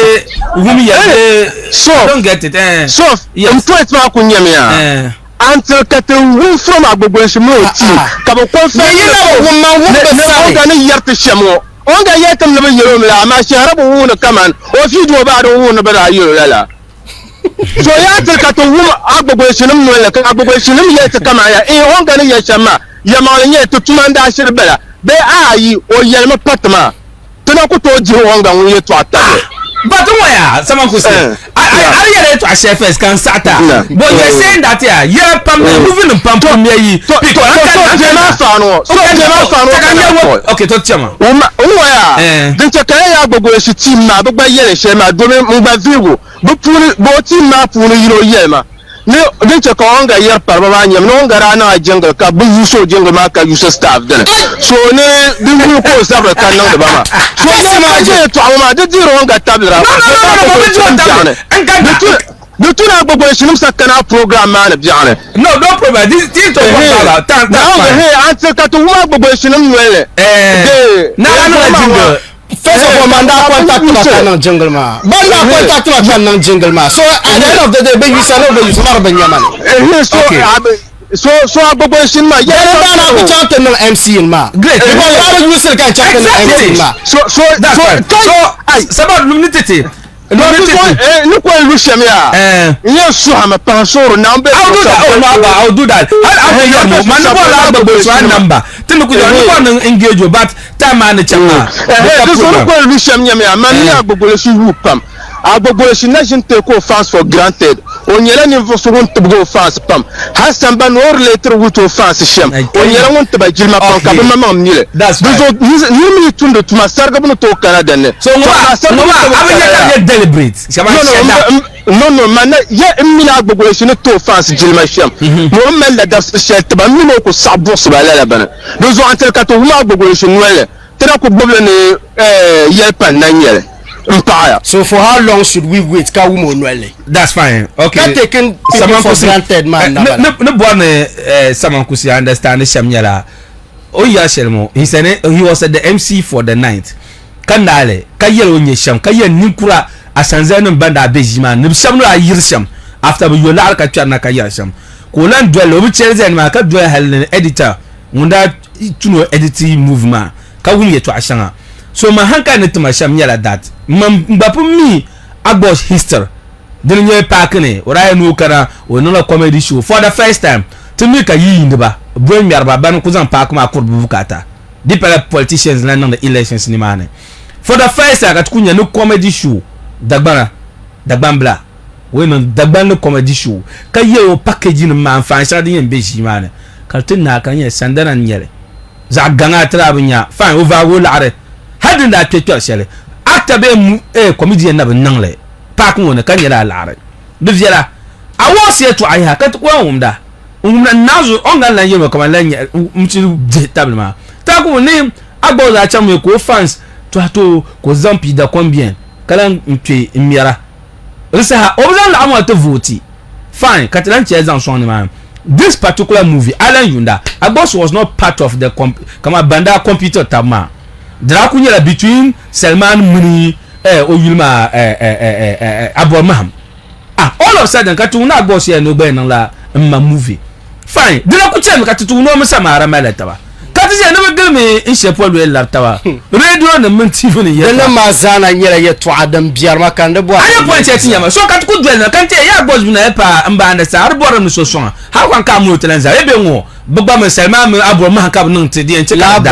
wumi ya so don't get it so I'm trying to kunyama ya until ka te wu from agbogbo shi mo ti ka bo ko fe Onga ne yarte shamo Onga yetam le yero me ama sharabu wu ne kaman o fi do ba do wu ne ba yero yala so ya te ka to wu agbogbo shi ne mo le ka agbogbo shi ne yete kama ya Onga ne yeshama ya ma ne to tumanda shirbela be ayi o yelma patma tena ko to ji Onga won ye to atale but where someone could say I get to a chef can sata but you're saying that yeah pam moving and pam me because okay to chama ya den chaka ya gbogbo shi team na gbogbo yele she ma do me ngba viwo bo team na punu yiro yema ne den chaka Onga yer parba ba nyam no ngara na jungle ka bu yuso jungle ma ka yuso staff dele so ne du ko sabra kan nan da ba ma so ma je to amma da diro Onga tabira de tout na gbogbo shi num sakana program ma na biane no problem this to about tan ante ka to ma gbogbo shi num wele na jingle first of all man da contact na jungle ma banda contact na jungle ma so at the end of the day baby salo be you mar ban yaman so gbogbo shi ma ya na ku chat na MC ma great because how you say can chat na MC ma so sabat luminity no ko lu shamia yes so am pansoro na be I'll do that man no la gbogbo so number tin ku no engage but time man chama so ko lu shamia me man ya gbogbo shi pam agbogbo shi nation take offense for granted onyela ni so won to go offense pam hasan ban or later with offense sham onyela won to ba jilma pam ka ba mam nile so ni mi tundo tuma sarga bunu to Canada ne so no abanya deliberate no man ya emina agbogbo shi no to offense jilma sham mo mel la da shel to ba mi ko sabo so ba la bana do zo antel ka to ma agbogbo shi nwele tena ko boble ne yelpan na nyele empire. So for how long should we wait? That's fine. Okay. Not taking people for granted, man. No one someone could understand Shamyala. Oh yeah, Shelmo. He was at the MC for the night. Kandale, Kayel Onyesham, Kayen Nikura, Asanzan Banda Bejiman, Nibshamra Yirsham, after you lark at Chanakayasham. Kolan dwell over Chelsea and Maka dwell Helen editor, Munda to editing movement. Kawuye to Ashanga. So my hanka net to my shamyala that Mbapu me AGBOSH history Didn't you pack in it? Or I know kana or no comedy show for the first time to make a ye in the bar. Bring me about Banukuzan Park my court bukata. Deep politicians land on the elections in the money. For the first time at Kunya no comedy show. Dagbambla. When on Dagbani comedy show. Kayo packaging man fine starting in Bishi man. Kaltina can ye Sandana and Yere. Zaganga Travinia, fine over wool are. Hadn't that picture shell. After being a comedian of Nangle. Parking on the Kanyala Lare. The Viera. I was here to I had cut one da. Nazo Onga la yellow come lanya tablement. Taco name about that chamo co fans to ko zampi da combien. Kalan mpe miara. Risa oblan la mo to vote. Fine, Catalan chairs and son man. This particular movie, Alan Yunda, AGBOSH was not part of the Banda computer tama. Drakunya between Selman Muni Oyulma Abomaham. All of a sudden, Katuna AGBOSH here no ben la movie. Fine, Drakucha Katuna Samara Malatawa. Katija never gave me in Shepard Latawa. Radio and the Montivani Mazana yet to Adam Biarma and the boy. I don't point at him. So can't go to can't tell AGBOSH Nepa and Bandasa, bottom so strong. How can come with Lanza? Ebemo, Bobama Selman Abomah Cabnon to the Enchilab.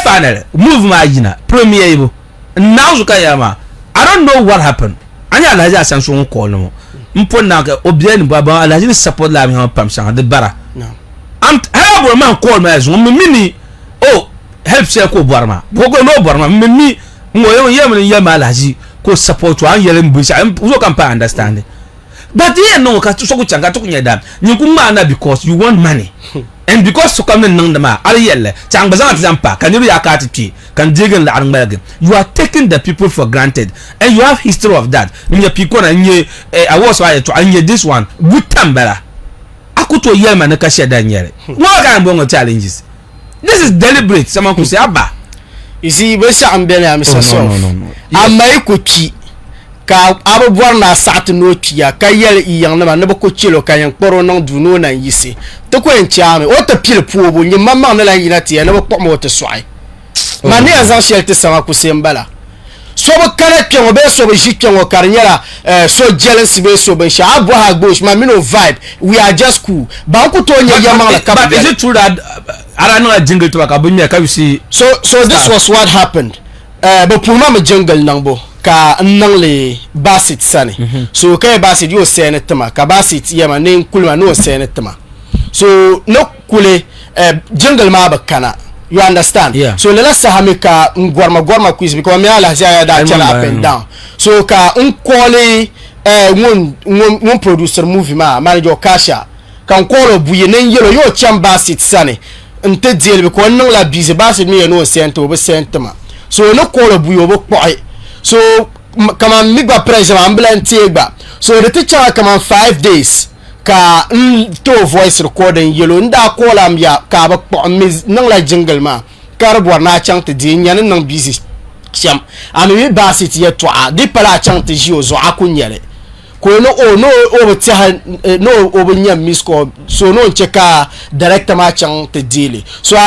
Final, move my Gina, Premier. Now Zukayama. I don't know what happened. I know Laja Sanson call no. Mponaga, Obien Baba, Laja support Lavin Pamsan, the Bara. I'm a man called me as one mini. Oh, help Selko Barma. Pogo no Barma, me, Moyo Yamalaji, could support one yelling bush. I'm looking for understanding. But here no Katusokuchanga took you that. You could because you want money. And because to come in Nandama, Ariel, Changbaza Zampa, can you be a catty, can dig in Larmberg. You are taking the people for granted. And you have history of that. In your Picon and ye, I was right to and this one, good Tambera. Akuto Yelman Nakasha Daniel. What kind of challenges? This is deliberate. Someone could say, Abba. You see, I'm Bella, Mr. No. I'm my cookie. Ka abubuwar na sati no tia ka yele iyang na ba ko chilo ka yang poro non du no na yisi to ko en chame o ta pile pu bo nyi mamma na la yina tia na ba ko mo to swai mani azan shelte sama ku sembala so ba kala pye mo be so ba jikye mo karnyala so jealous be so ba sha abo AGBOSH ma me no vibe we are just cool ba ko to nya yama la ka. But is it true that I don't know a jingle to ka bunya ka you see so this was what happened but puma me jingle nangbo ka nangle basit sane so kay basit yo senetma ka basit yama nen kulma no senetma so no kule jungle ma bakana you understand so lela sahamika ngwarma quiz because me ala zaya da chala up and down so ka unkole one producer movie ma manager kasha kan kolo buye nen yelo yo cham basit sane nte diel because nan la bize basit me no sento be sentma so no kolo buye bo kwai. So, come on, me pressure, I'm blank. So, the teacher come on 5 days. Ka to voice recording yellow nda call am ya ka ba miss nang la jingle ma ka bo na chang te din yan nang busy siam ami mi ba sit ye to a di pala chang te ji ozo akunyele ko no o ta no o bo nyam miss ko so no cheka director ma chang te dili so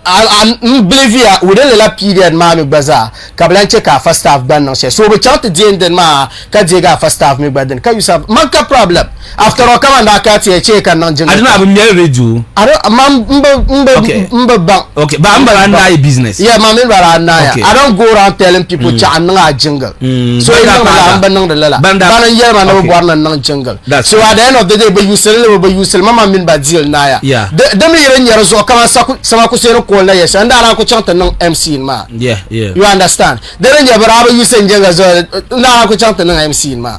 I'm believe ya within the period ma mi baza ka blan cheka first staff ban no so bo chang te din den ma ka je ga first staff mi baden ka you have man ka problem after all come and ka tie cheka nan jingle I don't have me radio I don't mba okay but I'm bara business yeah ma me bara na I don't go around telling people cha na jingle so I'm ban the lala ban yeah man born and non jungle. So at the end of the day, but you sell mama min ba deal na ya. The me even years so kama sama ko sero ko la yes and ara ko chanta non MC ma. Yeah. You understand? Then you bara you send jungle so na ko chanta non MC ma.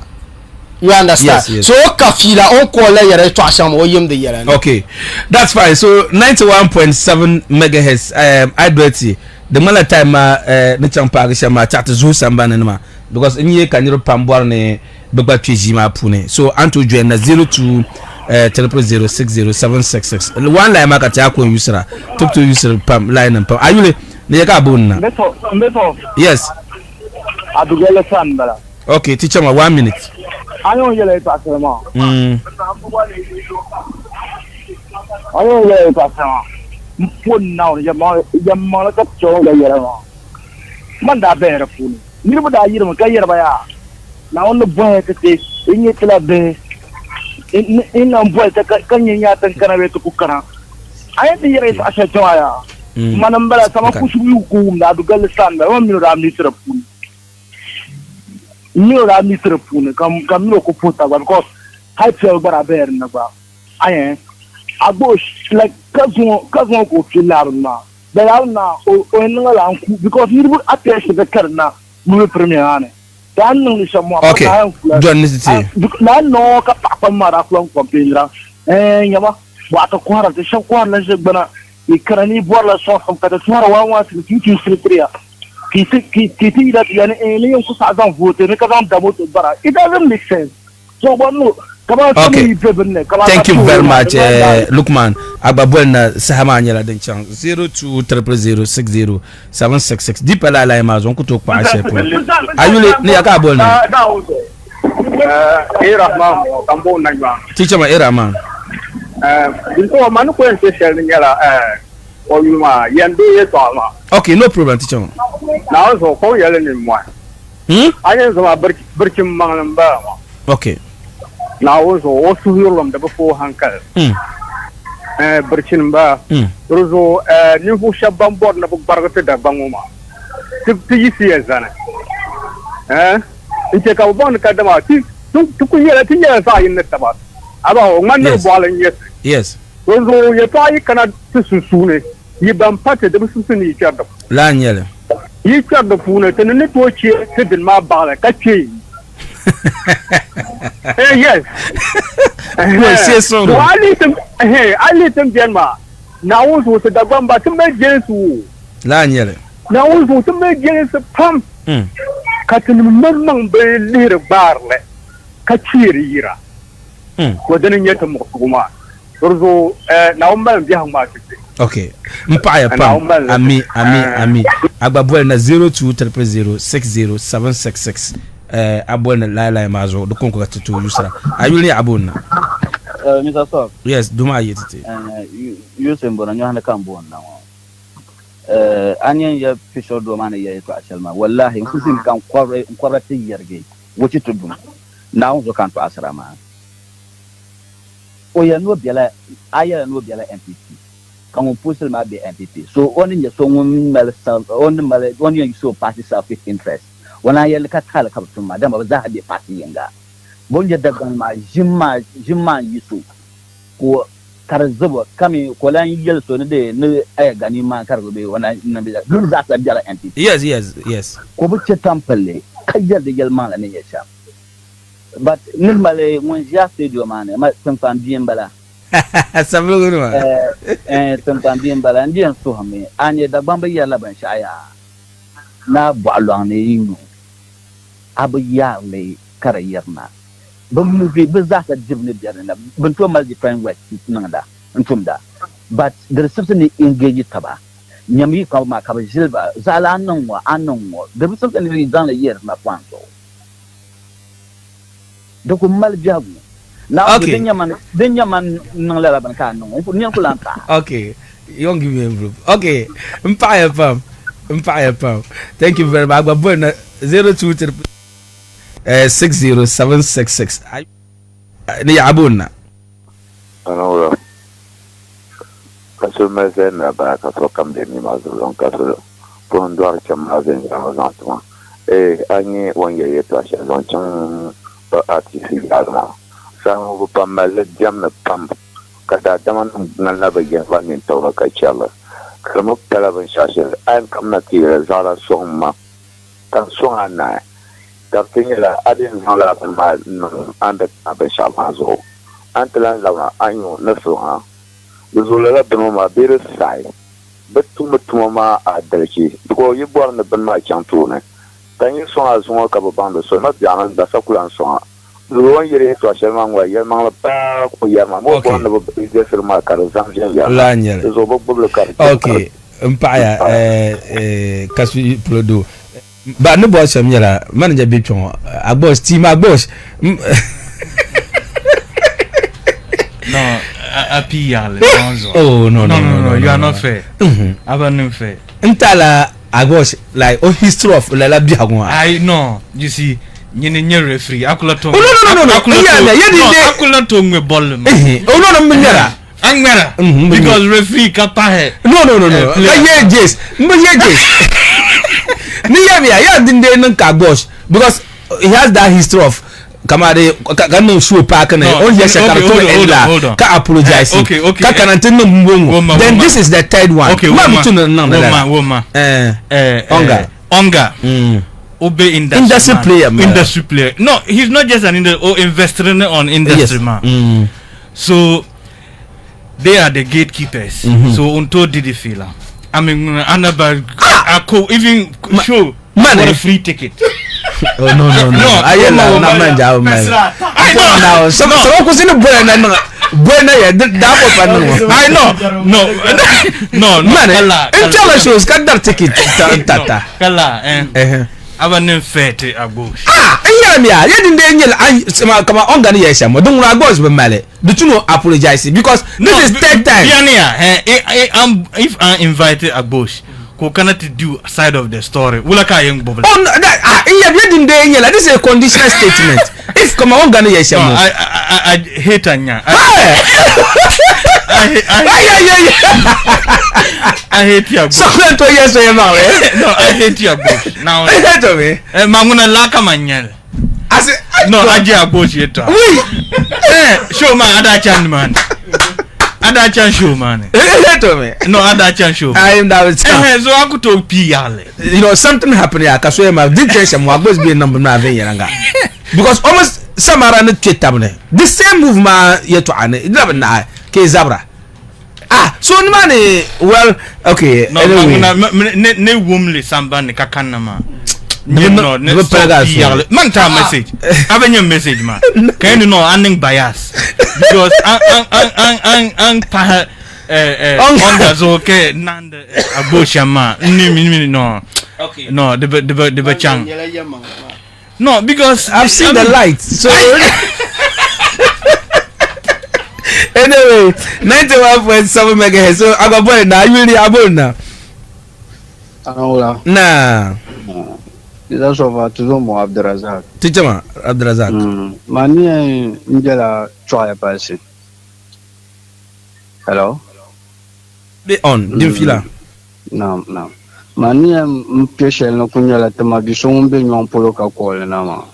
You understand? Yes. So kafila on ko la yere to asham o yim the yere. Okay. That's fine. So 91.7 megahertz adverti the mala time na champa ga shama chat zo samba na ma because inye kaniro pambwar ne Baba Twijima Pune. So Anto join na 02 0060766. One line market akon usera. Talk to user pam line and pam. Ayule ne yaka bonna. Meso. Yes. Adugele san bala. Okay, teacher ma 1 minute. Ayo yele pasema. Ayo yele pasema. Mpun now yamma ka chonga yele ma. Manda bere funi. Ni boda yire ma kayere baya. Na on the boy que inye tla be in am volta kan nya tan kana be to kukana ay di yere sa sha jaya manam bala sama kusu ku da du gal sanda wa mi ra mi trapun kam no ko puta because hay feel bara ber na ba ay AGBOSH like kazon ko filarna na o ngala anku because ni bu attention be karna mu premier ane dan ni samo okay John nisiti la no ka pa mara ko compendre nyama wa ta kwara ta shan kwara je bana ikrani borla so xam ka ta swara wa ti secretary ki da yani ne ku sa zan vote ne ka zan da moto bara it doesn't make sense so no. Okay. Thank you very much, Lukman. Agbabwel na sahama anyela den chang 0200607766. Deep la la imazon kuto kwa ashe po. Ayule ni akabol na. Rahman kambo najwa. Teacher ma Rahman. Binto manu ko special ngala oyuma yendo yeto ama. Okay, no problem teacher. Na so ko yele ni mwa. Ayen so barkim mangan ba. Okay. Now so suhurlam da before hankal berchin ba rozo ni fu shabam bor na bargate da banguma ti yisi yazana inte ka bon ka da ma ti tu ku yela ti yela sa yin ta ba aba o man no bolan yes rozo ye ta yi kana ti susune yi ban pate da susuni ki da la nyele yi ki da fu ne te ne to ci ti din ma ba ka ci yes. So I let them Denmark. Now also the Dagbamba to make Jesu. Lanyele. Now also to make Jesu pump. Cutting Mumang Bay little barley. Kachira. Within yet a Mokuma. Also, now man young market. Okay. Mpaya pam. Ami. Agbabwel na 0200607766. Abona la mazo do konko gatutu yusra ayuli abona Mr. Sok yes duma yetiti yusembo na nyohana kambo na anyen ya fisho do mana ya to ashalma wallahi kusin kan kwarati yarge wuci tudum na unzo kan to asrama o ya no biala aya no biala MPP kan on pusil ma be MPP so onin ya so mun mal on ya so party self interest wana yel ka kala ka tuma da ba za a be party yanga bonje daga ma jimma yisu ko karzuba kami ko lan yel so ne de ne ay gani ma karzuba wana nan da dun za ta biya MPP yes ko buce tampalle kayyar da yel ma ne ya sha but normally mun ja studio ma ne ma san fan biyan bala sablo gurma san fan biyan bala ndiyan so hame anye da bamba yalla ban shaya na balwan ne yinu abu ya le karayarna ban mu bi za ka jibni biyar na ban to mal different way nan da antum da but there is something engage ta ba nyami ka ma ka jilba zala nan wa there is something we done a year na kwanto da ku mal jabu na dinya man nan la ban ka nan ko nyen kulanta okay you don't give me envelope okay mpaya pam thank you very much Agbabwel 02607766 ni abuna ana kaso mazena ba ka so kam de ni mazulon kaso pon doar chama zen zamantuma anyi wonye yeto asha zon chan artisi alma samu bu pamal jam na pam kada daman nan la bagen ba min tawra ka chala kama pela ban shashel an kamna tira zala songma kan songana tartinya adin zala ban ma anda abe shamazo antlan lawa anyo nasoha zulela ban ma bere sai betum ma adalci ko yibor na ban ma chanto ne tan yi songa songa ka bando so na biana da sakulan songa ruwan yere to shelman wa yelman ba ko yama mo bon na be desir ma kar zamje ya la nyere zo boblo kar okay mpaya kasu prodo ba no bo sem nyela manager bi twon AGBOSH team AGBOSH no api yale oh no you are not fair abanu fair ntala AGBOSH like history of la biagwa I know you see Nyine referee akula to. No. Akula to ngwe ball. No mnyara. Angmera. Because referee kapahe. No. Yeah, yes. Yeah, didn't know AGBOSH because he has that history of Kamade Kano show park and on yes, I can apologize. Okay. Then this is the third one. Okay, woman. Onga. Obe industry player. No, he's not just an investor on industry man. So they are the gatekeepers. So unto did the feel. I mean, another even show man a free ticket. No. I know. So who's in the brain? I know. No. Man, tell us shows got that ticket. Our name fete AGBOSH. Yeah. You didn't come on organization. Don't AGBOSH be male. Do you know apologize because this is third time. If I invited AGBOSH, who cannot do side of the story? Ulaka young bubble. Oh, this is a conditional statement. If come on organization, I hate Anya. I hate you. So to yes, no, I hate you. Now, I hate me. Mamuna laka manyel. No, AGBOSH yet. Show man, other chan man. Other chan show man. No, other chan show. I am now. So I could talk PL. You know, something happened here. Because my dictation was being number because almost some are on the Twitter. The same movement yet to an 11 Zabra. So money. Well, okay. No, ne womanly somebody kakanama. No, Manta message. Have your message, man. Can you know ending bias? Because Onga okay, Nanda AGBOSH ma. No. Okay. No, the chang. No, because I've seen the lights. So anyway, 91.7 megahertz. So I got boy now. You really able now? Nah. That's over to them Abdurazak. Teacher Abdurazak. Mani Njela try person. Hello? Be on, Dimfila. No. Mani mpeshel no kunyala temabisong be nyong polo ka kol na ma.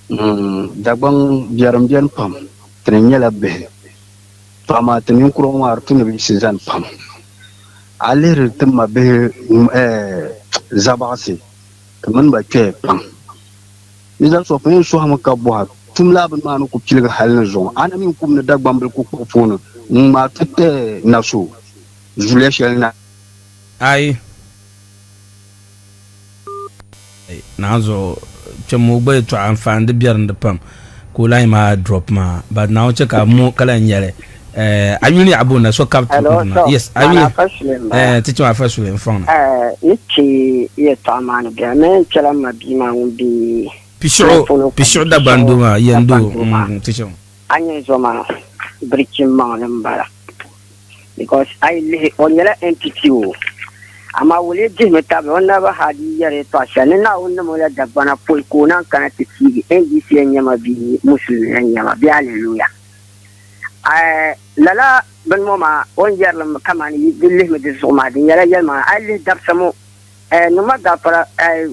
Dagbang biaram pam. Trenyala be. Pama tenin kuro mar tunu bi season pam. Alir temma be zabasi. Man ba ke pam ni da so fa so ha maka bo tum la ban ma ko kilga halin zo ana min kum na dagbam ko fono ma tete na so jule shel na ai na zo chemo ba to an fan de biar de pam ko lai ma drop ma but now check a mo kala nyere ayuni abuna so captain yes ayuni teach my first in front ichi ye tamani bia men chela mabima umbi pisho da banduma yendo teach anya zoma brichim mbara because I live on your entity ama wole jime tabe onna ba hadi yare to ashane na onna mo ya dagbana pol ko nan kana tiki NDC nyama bi musulmi nyama bi hallelujah lala ben moma on yarlam kamani billah medis umadi yara yalma ali dabsamo no maga para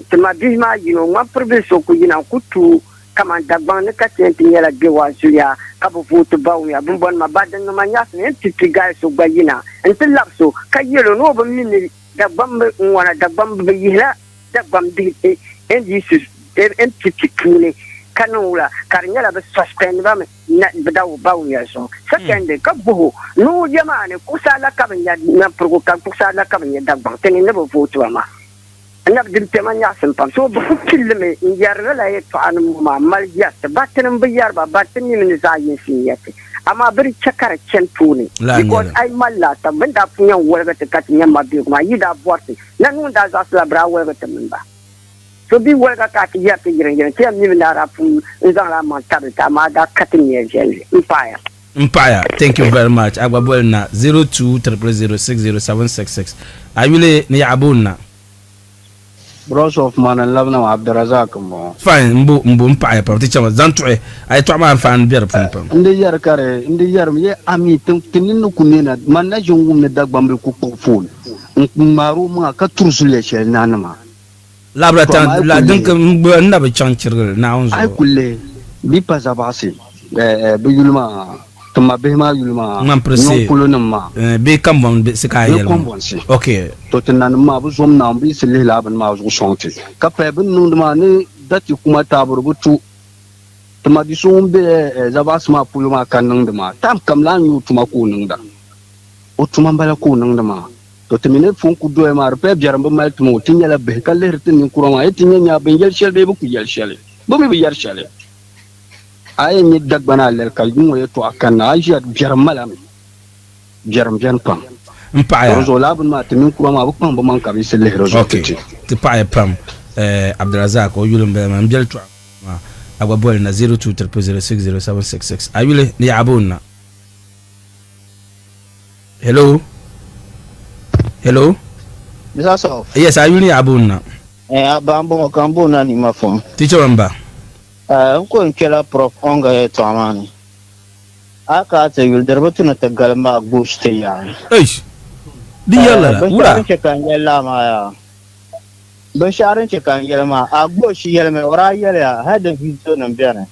tuma bima yino ma province ko yina kutu kama dagban ne katenti yala gewa zuya kabu futu bawu ya bumbon ma badan no manya ne titi gal so bayina entin lapso kayelo no ba minni dagban wana dagban be yila dagban di NDC entity kule kanula karnyala be suspend ba me na badaw bawu ya so second kabu no jamane kusala kabanya na provoka kusala kabanya dagban teni ne bo futu ma ana dim temanya simpam so bu kilme yarna la yeto an ma mal yat batin biyar ba batin ni za yin siyate ama bari chakara chentuni because I malla ta banda punya wolga te katinya mabi ma yida borti nanu da za sla bra wolga te minba so bi wolga ka ti yate yiren ti am ni na rapu nzan la man tabita ma da katinya jeli Empire, thank you very much. Agbabol na 0200060766. Ayule ni abuna. Bros of man and love now Abdurazak mo. Fine, mbo mpa ya pam ti chama zantu ay to ma fan bier pam. Inde yar kare, inde yar ye ami tinin no kunena man na jongum ne dagbambe ku fon. Maru ma ka tursule she nanama. Labratan la donc mbo na be chanchirgal na onzo. Ay kulle bi pasabasi. Be yulma tuma behma yulma non kolonama be kambon be sikayel okay to tenan ma bu som na bi sele la ban ma zo sonti ka pe bin nun ma ne dati kuma tabur butu tuma di som be zabas ma puluma kanang dama tam kam lan yu tuma ko nang da o tuma bala ko nang dama to temine fon ku do e mar pe jaram ba mal tumo tinyala be kalle hirtin kurama e tinya be yel shel be bu ku yel shel bo be yel shel ay ni dagbana lel kal mo yeto akana aja jaram malam jaram jan pam mpaya rozo labun ma timin kuma ma bukman ba man ka bi sele rozo okay ti paya pam Abdurazak o yulum be man jel to agwa bol na 0230600766 ayule ni abuna hello Bisaso yes ayule abuna abambo kambuna ni mafon teacher mba ko nkela prof onga e to amani aka ta yul darbatu na tagalma AGBOSH te ya di yalla wala ke kan yalla ma ya basharin ke kan yalla ma AGBOSH yalla me ora yalla hada video nan biana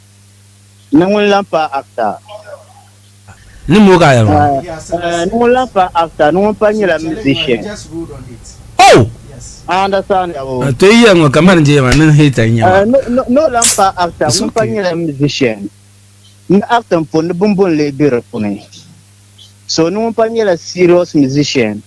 nan lampa akta ni mo ga yalla nan lampa akta nan panyela musician oh I understand. To young kaman je man hita nya. No lampa actor, mun panyela musician. Ni actor pon bumbun le bir pone. So no panyela serious musician.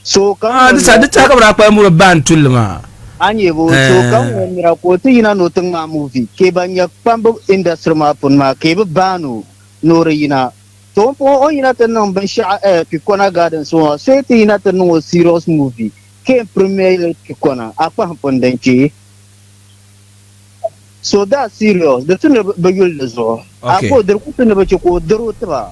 So kan this adi ta ka bra pa mu ban tulma. Anye bo so kan mira ko ti ina no tang ma movie. Ke banya pambo industry ma pon ma ke banu no rina. To po o ina tan non ban sha Pikona Garden so ti ina tan no serious movie. Ke premier Pikona apa pondenchi. So that's serious. The thing bagul zo. Ako der ko tun ba ko dero ta.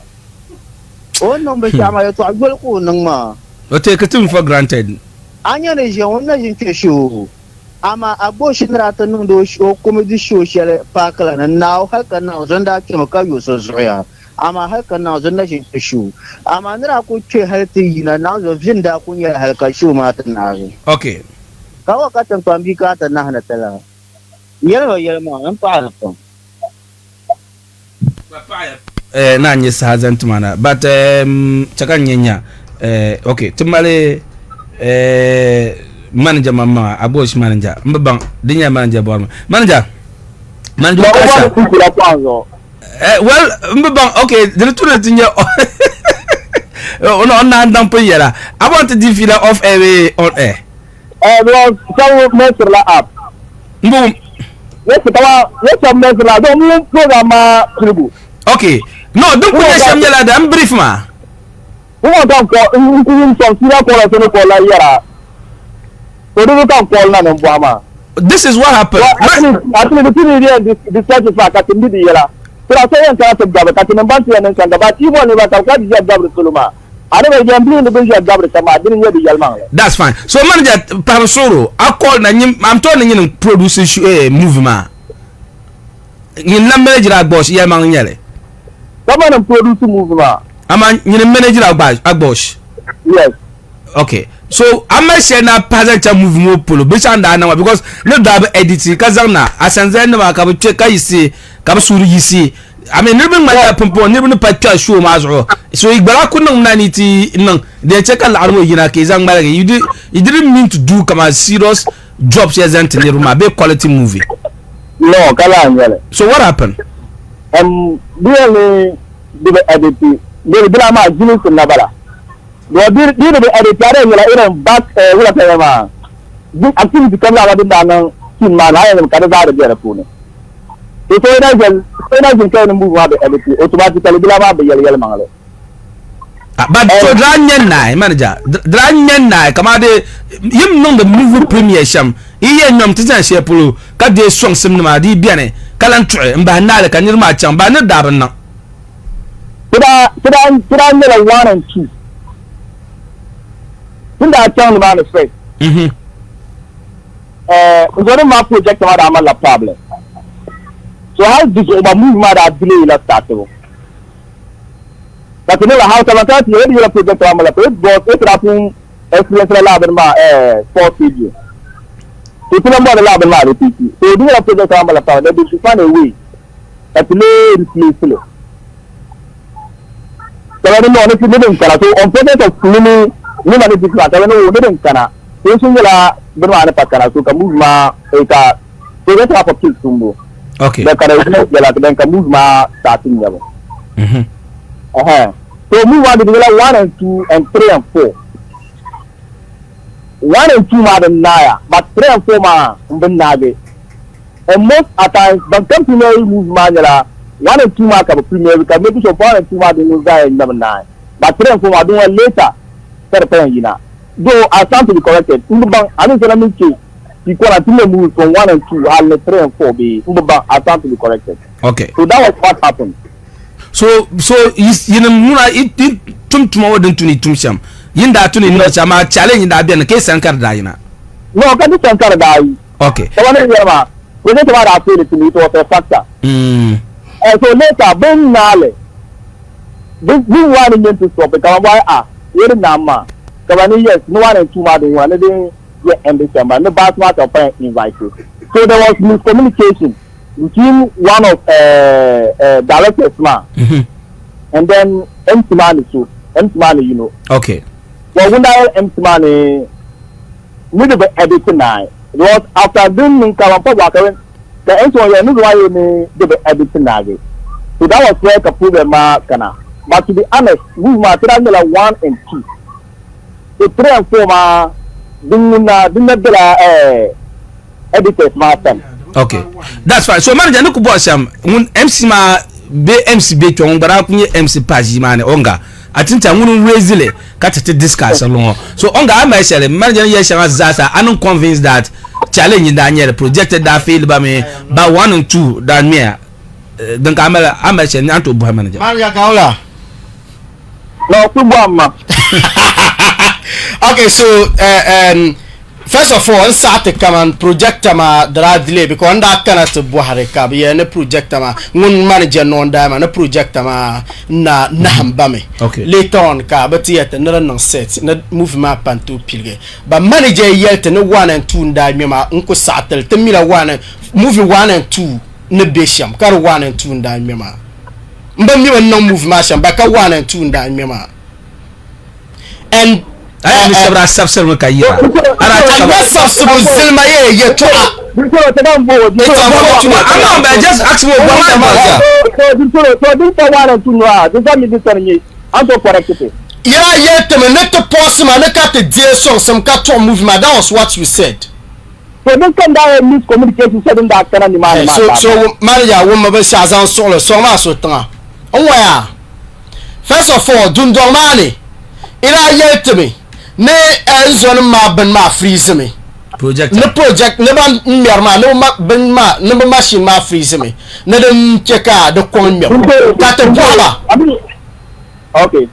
O non ba shama ya to agol ko nan ma. O take it for granted. Anya ne je wannan jin ke show. Ama AGBOSH nrata nun do show comedy show shele pakala na now haka na zanda ke maka yo so zoya. Ama haka na zanda jin ke show. Ama nra ko ce halti na na zo jin da kun ya halka show ma ta na. Okay. Kawa ka tan pambi ka ta na hana tala. Yelma an pa pa. Na nyi sahazan tumana but chaka nyenya okay tumale manager mama AGBOSH manager mbang dinya manager bon manager kasha well mbang okay the tuna tinya on ndam pe yera I want to defile off air on air well so measure la up mbum yes measure la do mu program ma tribu okay no don't put some yela da brief ma who don't call in some sira call so call la yera so do don't call na mbama this is what happened actually the thing here this church is like at the yera so I say ka ta gaba ka tin ban tiyan kan gaba ti bo ne ba ta ka ji gaba suluma ana ba jambi ne bin gaba ta ma din yedi yalman that's fine so manager Parasoro I call na nyim I'm telling you produce movement yin na manager AGBOSH yalman nyele come on produce movement ama yin manager AGBOSH yes okay so ama share na passenger movement polo be chanda na because no dab edit kazana asanze na ka be check yisi ka be suru yisi I mean never my pompo never no patcha show mazo so igbara kunun nani ti nan de check la armo yina ke zang mara you didn't mean to do come a serious job present in the room be quality movie no kala ngale so what happened really the edit the drama jinu kunna bala do the edit are ngala iran back wala ta ma this activity kamla wadin da nan kin ma na yan kada za da jira pune to ina jin kai nan buwa da edit automatically drama ba yal mangale but to dranyen na manager dranyen na kama de yim non the movie premiere sham iye nyom titan shepulu ka de song sim na di biane kalan tue mba na le kanir ma cham ba ne daban na kida ne la 1 and 2 tunda chang ba na straight Uzone ma project ma da la problem. So how this over move ma da delay la start to. But no how ta ta ti e la project ma la project boss e tra pun excellence la ben ma sport video. So tu mo la ben ma repeat. So do la project ma la power they should find a way that lay replace it. So I don't know if you didn't kana so on project of cleaning ni ma ni dikla ta no didn't kana. So sun la ben ma na pakana so ka move ma e ka project ma for kill tumbo. Okay. The correction de la then can move ma starting level. So move on to the 1 and 2 and 3 and 4. 1 and 2 ma den naya, but 3 and 4 ma ben nage. And most at times, but come to know move ma la 1 and 2 ma ka premier we can make sure 1 and 2 ma den move guy number 9. But 3 and 4 ma do later. Yina. Though I stand to be corrected. I don't say me because I think move from 1 and 2 and 3 and 4 be I stand to be corrected. Okay. So that was what happened. So you know muna it tum wadin tuni tumsham yinda tuni no chama challenge da biya ke sankar da yina. No, can sankar da yi. Okay. So when you ma project ma da feel to me it was a factor. So later ben nale this one in to stop because why here na ma kabani yes no 1 and 2 ma do one dey end December no bad match of invited. So there was miscommunication between one of directors man and then empty man so empty man you know. Okay. Well when that empty man need to be editing now because after doing the empty one you know why you need to be editing now. So that was where the problem kana. But to be honest, we were trying 1 and 2. So 3 and 4 ma dinna bela editors ma tan. Okay, that's fine. So manager no kubo asham mun MC ma be MC be to ngara kunye MC page ma ne onga atinta mun raisele ka tete discuss along. So onga am shele manager ye shanga zasa anu convinced that challenge in Daniel projected that failed by me by 1 and 2 than me. Donc am shele anto bo manager. Manager kaola. No kubo ma. Okay, so first of all, start the command projector ma dra delay because under kana to buhare ka be ne projector ma ngun manager no nda ma ne projector ma na hambame. Okay. Later on ka but yet no set na move ma panto pilge. But manager yet no 1 and 2 nda mi ma nko satel te mila 1 movie 1 and 2 ne besham ka 1 and 2 nda mi ma. Mba mi no move ma sham ba ka 1 and 2 nda mi ma. And I am several subsequent kayira. And what subsequent Silma ye to I'm just ask me that was what you said. So this can die miscommunication said that can man. So manager woman be shazan solo so ma so tan. Oh first of all, Dundormani. Ila yet me. Ne enzon ma ben ma freeze me. Project. Ne project ne ban mierma ne ma ben ma ne machine ma freeze me. Ne dem cheka de kon mi. Kate boaba. Okay.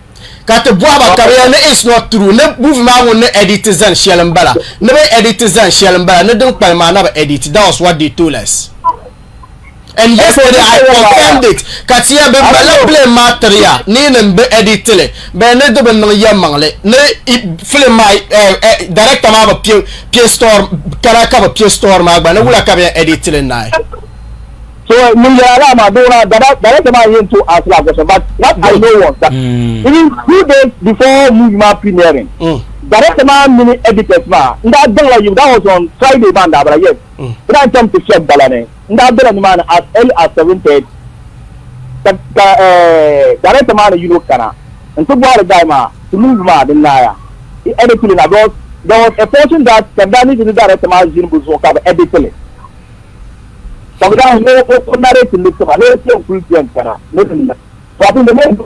Kate boaba career ne is not true. Ne movement won ne edit zan shelembala. Ne be edit zan shelembala. Ne dem palma na be edit. That was what they told us. And yesterday I confirmed it. Katia be bala play material. Ni be editele. Be ne do be no yamangle. Ne film my director ma ba Play Store karaka ba Play Store ma ba ne wula ka be editele na. So Munjara ma do na director ma into as la question, but what I know was that even 2 days before movie ma premiering. Director ma mini editors ma. That was on Friday banda but yes. That time to check balane. That man as early as 7:30. Director man you know kana. And so what guy ma to move ma the naya. Editing about there was a portion that Kandani to the director man Jin Buzo ka editing. So that no narrate to look ma no say full time kana. No. So I think the man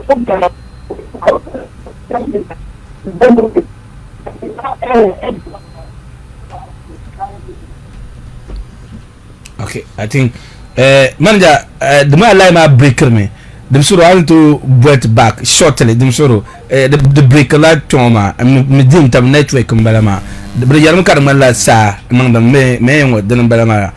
okay, I think manager the man like my breaker me them sort of to wet back shortly them sort of the break a lot trauma me dim tam network mbalama the yaram karmala sa among them me what den mbalama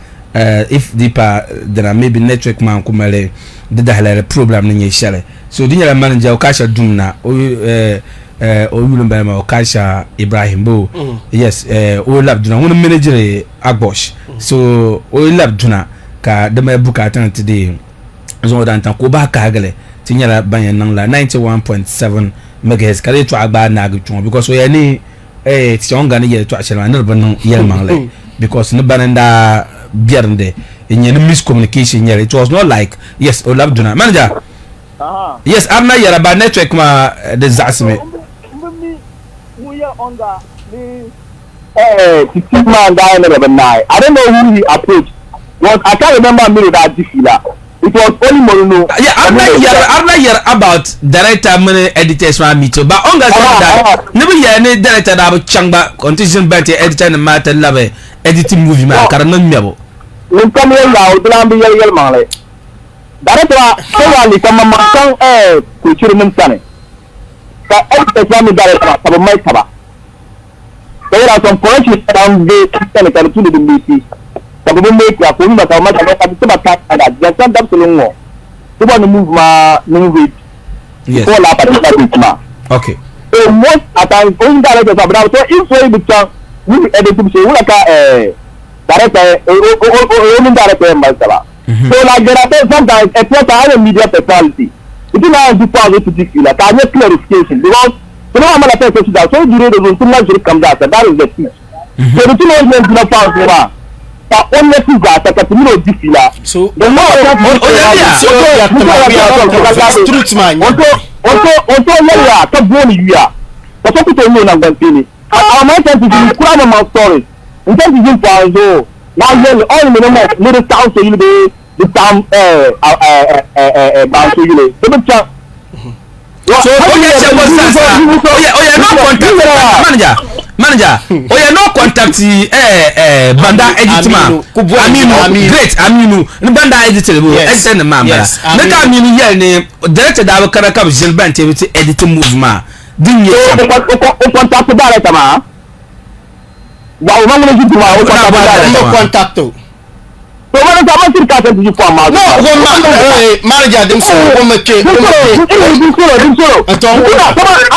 if deeper then maybe network man kumale the dahla problem ni shale so dinya manager okasha dumna oyulu mbalama okasha Ibrahim bo yes o lab duna won manager AGBOSH so o lab duna ka de me buka tan today zo dan tan ko ba ka gale tinyala banyan nan la 91.7 megahertz kare to agba na agutun because we any ti Onga ni ye to achela na ban yel mangle because no bananda biarnde in miscommunication here it was not like yes o lab duna manager yes I'm not here about network ma the zasme Muya Onga ni man guy never night I don't know who he approached but I can't remember me that Difila. It was only Moruno. Yeah, I'm not here about director many editors from me too. But Onga said that never hear any director that about Changba contingent better editor and matter love editing movie man. Caranon Mabo. You come here now, Dulambi Yel Male. Director, so come among culture Mumsane. The editor from the director of my Taba. There are some corrections around the Senator to the meeting. Sababu make ya kuimba kama kama kabisa kaka ya sanda msolongo tuba ni move yes ko la patita bitma okay so most atan Onga la sabra so if so bitcha we edit so wala ka director o director mbasaba so like there are sometimes a proper media personality it is not the particular can you clarification because you know I'm not a person that so you read the too much come that is the thing so the two is not found only two guys that can Difila. So the more truth man. Also, yeah, top one year. But what people know now, Bantini. Our mind is to cry my stories. In terms of you, now you're all in the little town, so you'll be the town, bound to you. Manager, no contact banda editor Aminu great Aminu banda editor editor na mama make Aminu here ne director da bakara ka Gilbert TV editing movement din ye contact director ma wa ma ngene jitu ma contact so what is our circuit to you for ma no manager dem so o make I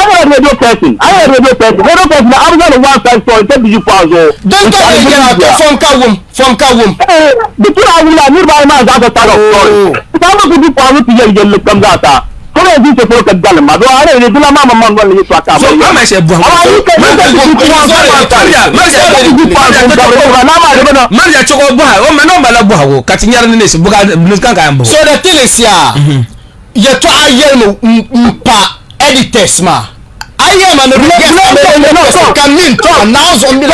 am a radio person I am the one side story tell you for so don't go from Kawum the two are nearby ma that story some of the people to you come that come and this for the galma do are the mama man you to aka so mama say bu manager choko bu ha o me no mala bu ha wo katinyar ne se bu ga kan kan bu so the thing is ya to ayel no mpa editors ma ayel ma no no can mean to announce on the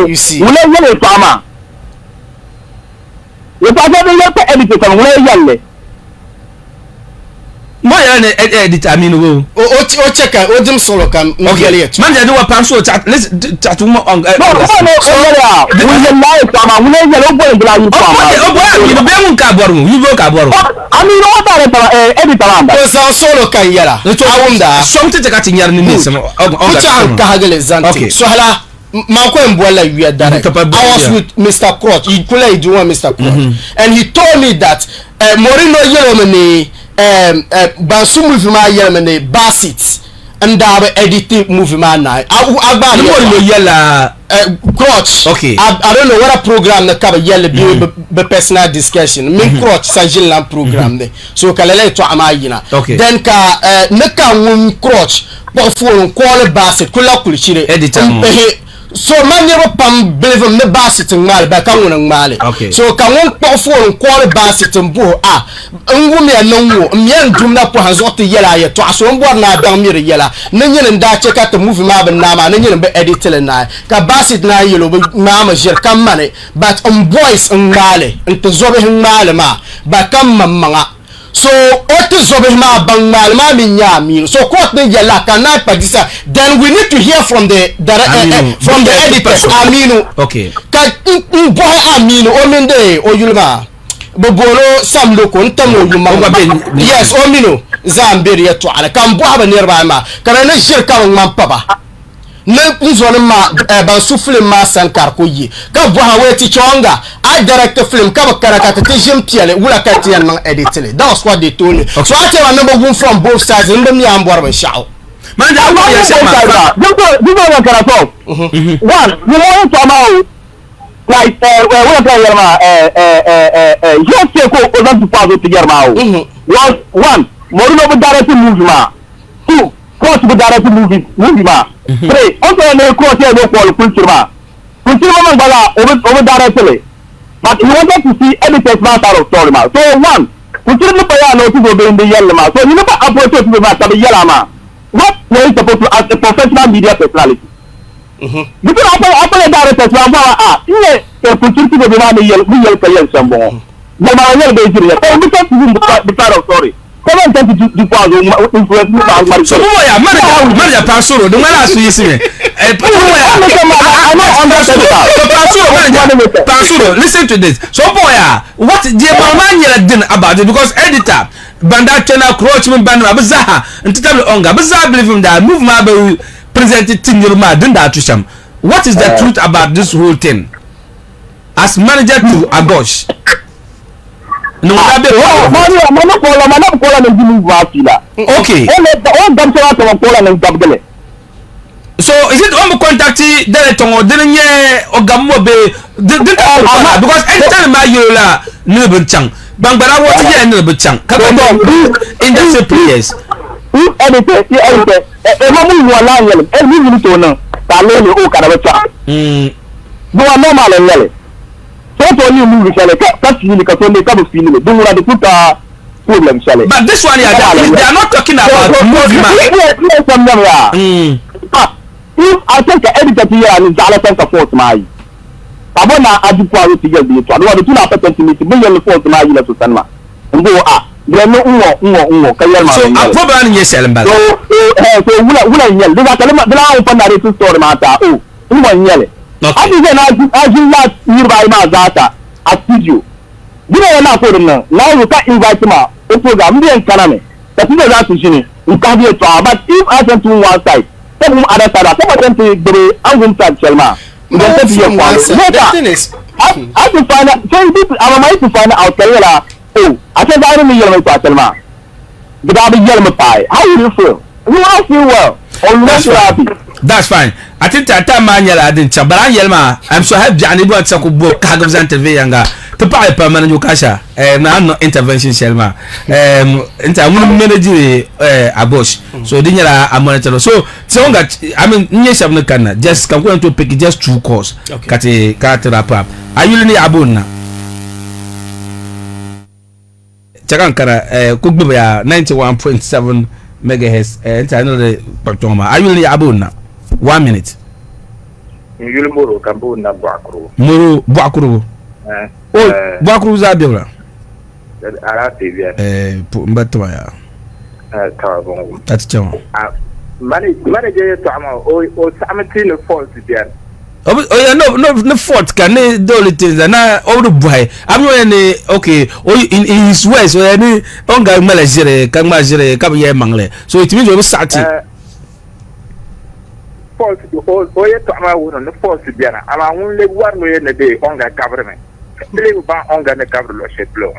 you see wule fama you pa the editors wule mo ya na edit Aminu o check o dim solo kan ngeli et manager do wa panso chat mo on we le lie fama wule yellow boy bla you fama o boy you be mun ka boru you go ka boru Aminu o ta edit amba o sa solo kan yara awunda something te ka tinyar ni nim sama o cha ka hagele zanti so hala ma ko mbola wi direct I was with Mr. Crotch he could do one Mr. Crotch and he told me that Morino Yelomene Bansu movement yelmene basit and editing movement na agba no yella Crotch okay I don't know what a program na cover yell be personal discussion me Crotch sanjil program de so kalele to amayina then ka neka won Crotch phone call basit kula kulchire editor so man never pam believe me basit ngal ba kan won ngal so kan won phone call basit mbo ngumi anonwo mien dumna po hanzote yela ye to aso mbo na dan mire yela nanyen nda cheka to movie ma ban na ma nanyen be editle na ka basit na yelo ma ma jer kam mane but boys ngale into zobe ngale ma ba kam mamanga so otu zobe ma bangal ma minya mi so court ne yela kana padisa then we need to hear from the from the editors Aminu okay ka boy Aminu o mende o yulma bobolo samlo ko ntamo yuma yes o mino zambiri ya to ala kan bo aba nirba ma kana na shirka man paba ne nzoni ma ban su film ma sankar ko yi ka bo ha weti chonga a direct film ka bakara ka te jim piale wula ka tiyan man editele that's what they told me so I tell number one from both sides ndo mi ambor ban shao man da ko ya shema dugo ya karato one you want to know like what can you ma you say ko o dan tupa zo tiger ma o one moruno bu direct movie ma two coach bu direct movie ma three on to ne coach e do ko culture ma man bala o direct le but he wanted to see editors ma side of story ma so one culture no paya no to go be in the yell ma so you never approach to be ma tabi yella ma what were you supposed to as a professional media personality because after directors ma ile culture to be ma ni yell kayen sambo no ma yell be jiri so we can't do the side of story come on to kwa influence me ba so mo ya manager pasoro de mala so yisi me pasoro listen to this so boy what the man yela din about it because editor banda chena croach me banda bazaha ntitable onga bazaha believe him that move ma be present it in your ma din da tusham what is the truth about this whole thing as manager to AGBOSH no that be mana kola na dimu wasila okay on damsela to kola na dabgele so is it on contact the tongo denye ogammo be because anytime ma yola no be chang bangbara what here no be chang ka industry players editor e mamu wala yele e mi ni to na ta le ni o kada ba cha do normal yele so to ni mu shale ka fili ka so ne ka fili ne dungura de puta problem shale but this one they are not talking about movement if I think the editor here is Zala Center Force mai abona adikwa ro tigel bi to ado tu na patent meet bi yel force mai la to sanma ngo de no unwo kayel ma so a problem ni yesel mbala so wula yel de ka le la on pana re story mata unwo yel abi ze na ajilla yirba ma zata a studio dina na ko dinna na you ka invite ma o program bi en kaname that is that shine you can be to but if I send to one side some other side some of them to the angum side chelma the thing is I to find out so this I'm going to find out kayela I said I don't need you to chelma but I be yell me pie how you feel you I feel well or you not happy that's fine I think that man yela didn't but I yelma I'm so happy Johnny bo tsako bo ka ga zan TV yanga to pa permanent ukasha na no intervention shelma inta mun manage AGBOSH so dinyara amonitor so Onga I mean nye shabna kana just can go to pick just two calls kati wrap up ayuli ni abonna chakankara kugbe ya 91.7 megahertz inta no the patoma ayuli ni abonna 1 minute yuli moro kambona bwakuru Bwakuru za biura ara tebia mbato ya tawabongo tatchama mane je to ama o samati no fault dia no fault can do the things na all the boy am no any okay in his ways so any onga malajire kan majire ka ye mangle so it means we sati fault o ye to ama wono no fault dia na ama won le war no ye ne de onga government le ba onga ne cover lo chet lo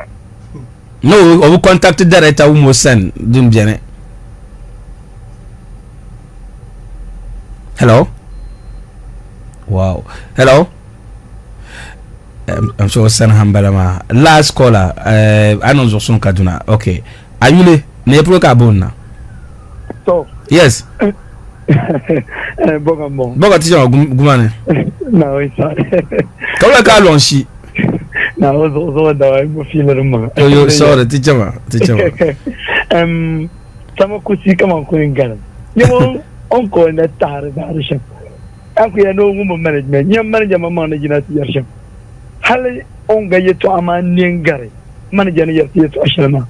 no o contact director u mo sen dum bien hello wow hello I'm sure sen hambalama last caller anonzo son kaduna okay ayule ne pro ka bonna so yes boga tijo gumane na we sorry kawla ka lonshi na zo da mo feel ma yo sorry tijo tamo kusi kama kuingana yemo onko na tare da rishan aku ya no mu management nyam manager mama na jina ti yarshan hal onga yeto amane ngare manager ne yarti yeto ashana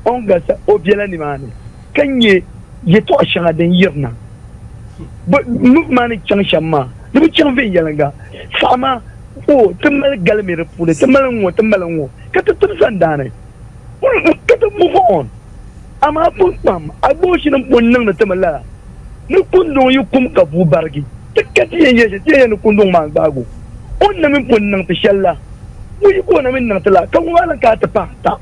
onga sa obiela ni mane kanye yeto ashana den yirna mu mane chang shamma du chang ve yalanga sama o temal galmere pule temal ngo Kata Sandane. Kata move on. I'm a put mum. I bush in one none of Tamala. No kundo you come kabu bargi. The Katia and Kundo man bago. On them put none to shella. We go on a minute. Come on and cut the pasta.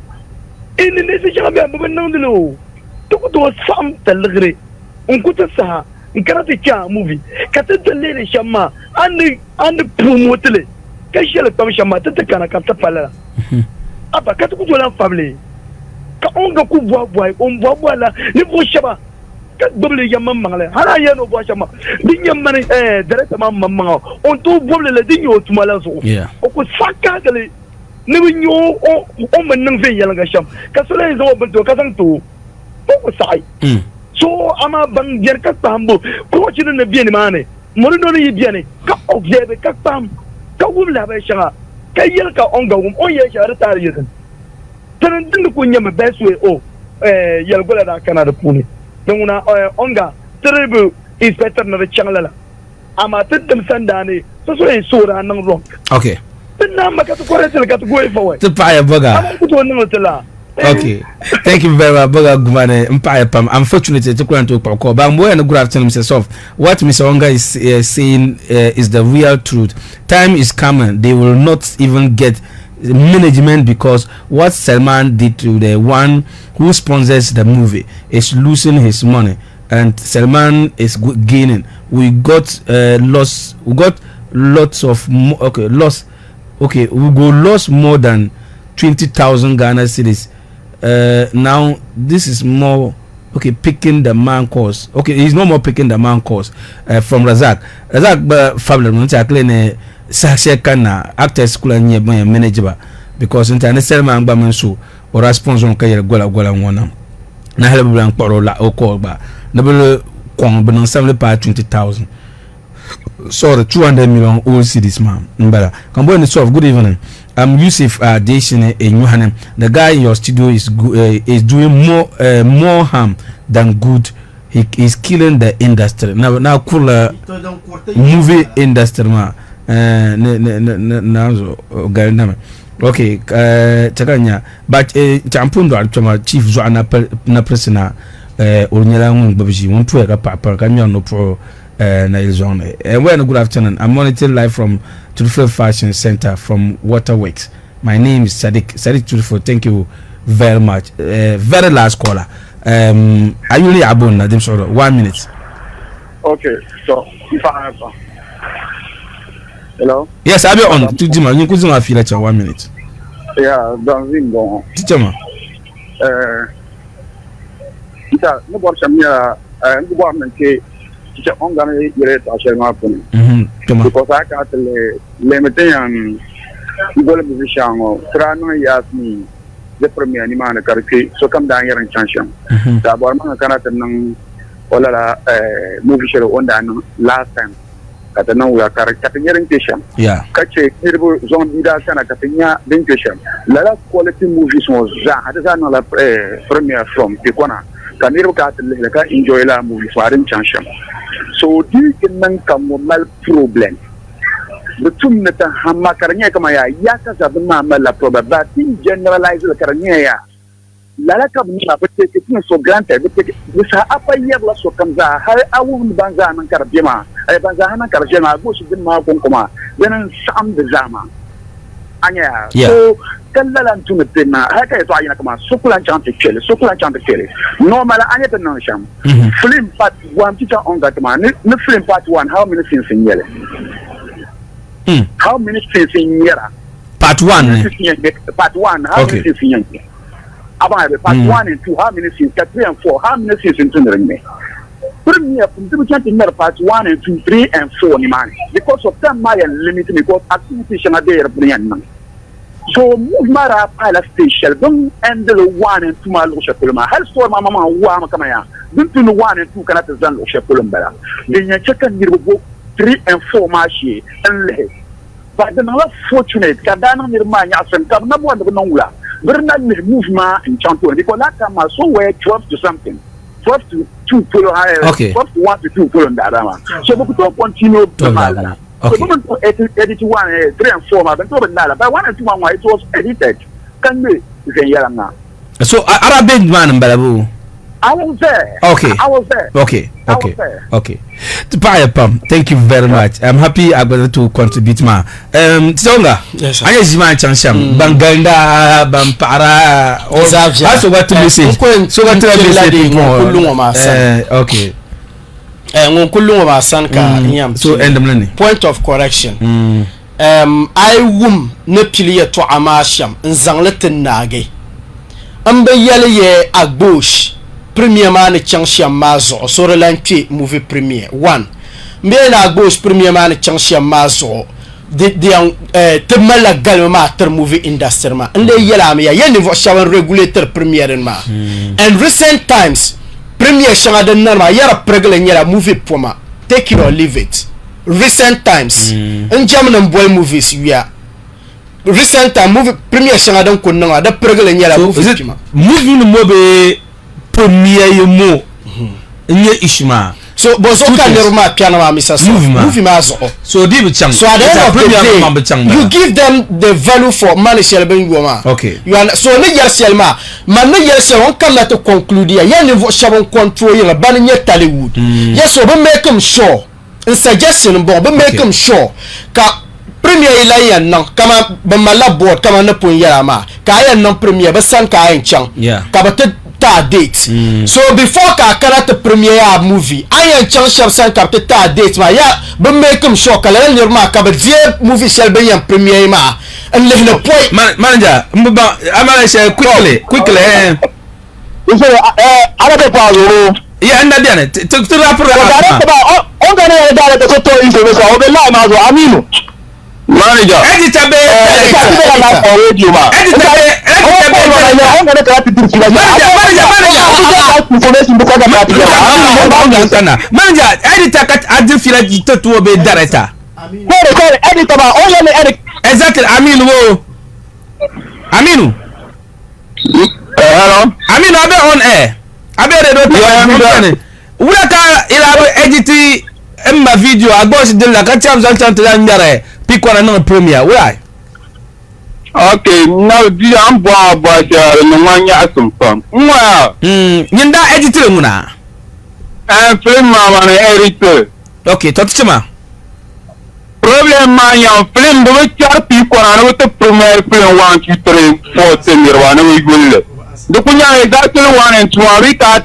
In the decision of the no no. To some telegre. Unkuta Saha. In Karate movie. Kata the lady Shama and the promoter. Kashela Pamshama, Tatakana Katapala. Apa Katukulan family. Onga kubwa boy, Wala, Nipo Shaba, Katbuli Yamamala, Harayano Washama, Dinya Mani, Director Mamma, on two Bobble Dino to Malazo. Yeah. Oku Sakali, never knew Oman Nangay Yalangasham. Castle is open to Kazantu. Okusai. So I'm a Bangerka Tambo, coaching in the Bienimane, Morinori Biani, Kap of Yebe Kapam, Kawula Vesha, Kayelka Onga, Oya retired. Then the Kunyam best way, Yalgola Canada Puni. Then Onga, terrible is better than the Chanala. I'm a Titum Sandani, so it's so wrong. Okay. The number got to go forward. To buy a burger. Okay, thank you very much, Boga Gumane. Empire Pam. Unfortunately, to go to Pako, but I'm wearing a good afternoon, Mr. Soft. What Mr. Onga is saying is the real truth. Time is coming; they will not even get management because what Salman did to the one who sponsors the movie is losing his money, and Salman is gaining. We got loss. We got lots of loss. Okay, we go lost more than 20,000 Ghana cedis. Now this is more picking the man course. Okay, he's no more picking the man course from Razak family actually Sasha Kana actor school and manager because international man ba so or response on kay gola wona na help blank parola o call ba na bele kon benon 20,000 sorry 200 million old cities man mbala kambo ni solve. Good evening. Yusuf Deshine Enyuhanem. The guy in your studio is doing more harm than good. He is killing the industry. Now cool movie industry ma. Okay, Chakanya. But Champundo Chama Chief Zwana na presina Onyela Babishi won't put a papa Kanya no pro Nailzone. And good afternoon. I'm monitoring live from Tulfo Fashion Center from Waterworks. My name is Sadiq Tulfo. Thank you very much. Very last caller. Are you really abon Nadim Soro? 1 minute. Okay, so hello. Yes, I'll be on. To Jima, you could feel at 1 minute. Yeah, don't go. Teacher, no more Shamia and the government. Onga yere tashe ma puni because I got the limitation gole musician o trano yasmi the premier ni mana karki so come down here in champion da bor ma kana tan wala la movie show onda no last time kata nan wa kar katanyeren station kace kirbo zone bida kana katanya den station la quality movies was za hada na la premier from tikona kaniro ka tele ka enjoy la movie farin champion. So di nan kamo mal problem. Betum neta hamma karanya kama ya ka sabna mal la problem but in generalize la karanya ya. La ka mna bete ke so granted bete bisa apa yer la so kamza har awun banza nan karbema ay banza hanan karjema go su din ma kon kuma dan sam da zama. Anya so kallalan tunatena haka yato ayina kama sukulan chante kele normal anya tan sham film part 1 teacher Onga kama ni film part 1 how many scenes in yele how many scenes in yera part 1 how many scenes in yele aba part 1 and 2 how many scenes 3 and 4 how many scenes in tunrenge premier from the part 1 and 2 3 and 4 ni man because of time my limit because activity shana there brian. So move mara pala station don't handle 1 and 2 malo shapulma hal store mama wa kama ya don't 1 and 2 kana tazan lo shapulma then ya cheka nirbo 3 and 4 mashi and but the not fortunate kadana nirmanya asan kam na bo no wula berna move ma in champion because that time so where 12 to something 12 to 2 polo higher 12 to 1 to 2 polo ndara so we could continue to mala. Okay. So, 81, 3 and 4, but 1 and 2, it was edited. Kande Zayana. So Arabic man Balabu. I was there. Okay. I was there. Okay. Thank you very much. I'm happy I'm going to contribute ma. Tonga. Yes, sir. I just want to chance Banganda Bampara or that's what to message. So what to message. Okay. Nkulungu masanka nyam. So end them point of correction. I wum ne piliye to amasham nzangleten nage. Ambe yele ye AGBOSH premièrement ne chanchia mazo sur l'anti movie premier one mais na AGBOSH premièrement ne chanchia mazo de te mala galma ter movie industry ma inde yela me ya niveau shawan regulator premièrement and recent times premier shanga de norma yara pregle nyela movie poma take it or leave it recent times en jamna boy movies ya recent time movie premier shanga don kunna da pregle nyela movie poma movie no mobe premier yemo nye ishma so bozo kan yorma piano ma misa movie ma so di bichang so at the end of the day you give them the value for money shelben goma okay you are so ne yar selma man ne yar sel on kan to conclude ya ne vo shabon control ya ban nye Tollywood yes so be make them sure in suggestion be make them sure ka premier ila nan kama ba mala board kama na pon yara ma ka yan nan premier ba san ka yan chang ka ba ta date so before ka karata premier movie ayan chang shab san ka ta date ma ya ba make them sure kala ler ma ka ba je movie shall be yan premier ma and le no point manager mba amana say quickly so arabe pa zo ya anda biane to rapport on ga ne da da to information o be la ma zo aminu manager editor be manager editor kat adil fila to be director editor ba o yele edit exactly Aminu hello Aminu abe on air abe redo wulaka ila edit emma video AGBOSH de la katiam zaltan to ngare pikwana no premier why okay now di am boa no manya asumfam nwa nyinda editor nguna film mama na editor okay totichima problem manya film do char pikwana no to premier film 1 2 3 4 semirwa noigulle do kunya exactly 1 and 2 rika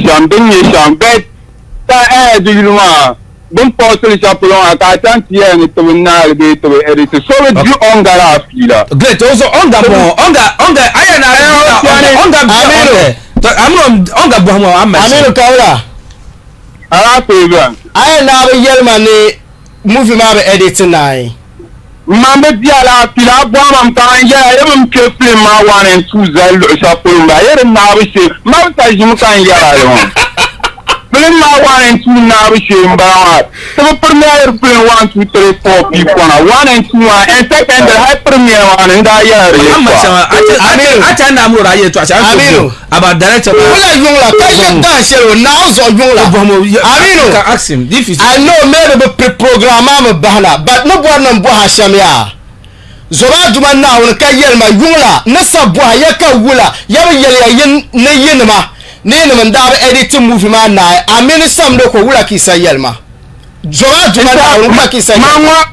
zan tinya sham bet ta diluma bon portrait chapelon aka tantiye ni to na be to edit so we do Onga la fila great also Onga ayana Onga bo Aminu kawla ala program ayana be yelma ni movie ma be edit nai mambe dia la fila bo mam kan ya yem ke film ma 1 and 2 zal chapelon ba yer na be se mam ta jim kan ya yo film ma 1 and 2 na be se mba so premier film 1 2 3 4 people na 1 and 2 and second the high premier one nda ya re acha na mu ra ye to acha about director wala yungla ka ye da shelo na zo yungla Aminu ka ask him this is I know maybe be programmer me bahna but no bo na bo ha shamia zoba duma na won ka yelma yungla na sabu ya ka wula ya be yel ya yin na yin ma ni ne da ba editing movie ma na Aminu sam do ko wula ki sa yelma zoba duma na won ka ki sa mama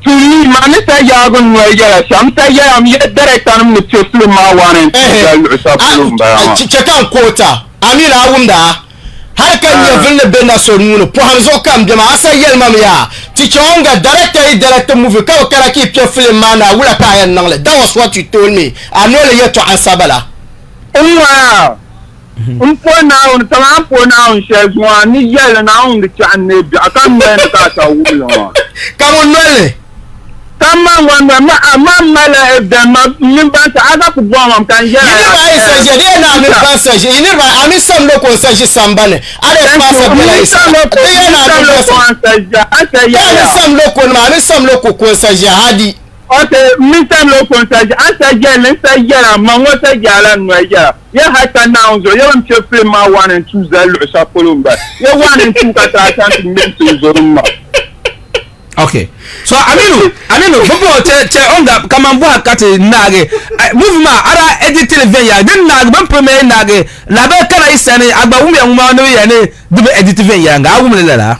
tuni mane ta ya gon no ya sham ta ya am ye director mu ce film ma wane ta film ba chekan kota Aminu awunda har kan ya vinne bena so nuno po hanzo kam de ma asa yelma ya ti chonga director movie ka kara ki pio film ma na wula ka yan nangle that was what you told me I know le yeto ansabala umma po na on ta po na on shezwa ni yele na on de channe bi akam ne ta ta wulo kamo nole kama wanda ma mala ebdan ma nimba ta aga ku bo mam kan yela ni ba isa je ni na mi ba sa je ni ba ami sam lo ko sa je sambane ale pa sa bela isa ni na mi ba sa je asa ya ni sam lo ko ma mi sam lo ko sa je hadi okay mi sam lo ko sa je asa je le sa yela ma ngo sa jala no ya ya hata na onzo ya mche film ma 1 and 2 za lo sa polumba ya 1 and 2 ka ta ta mi zo rumma Okay. So Aminu, before che Onga kamambo hakati nage. Movie ma ara edit television ya. Den nage ban premier nage. La ba kana isane agba wumi nguma no ya ne dube edit television ya nga wumi lela.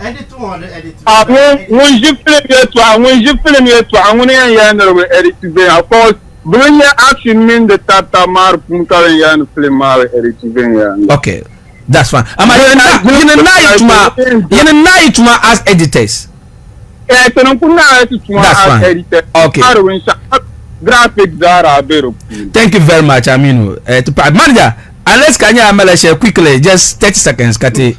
Edit one edit. Ah, when you film it to angune ya no edit television. Of course, bring your action mean the tata mar punta ya no film mar edit television ya. Okay. That's fine. Am I night as editors? That's fine. Okay. Graphics are better. Thank you very much, Aminu. Manager, unless can you share quickly, just 30 seconds, Kati.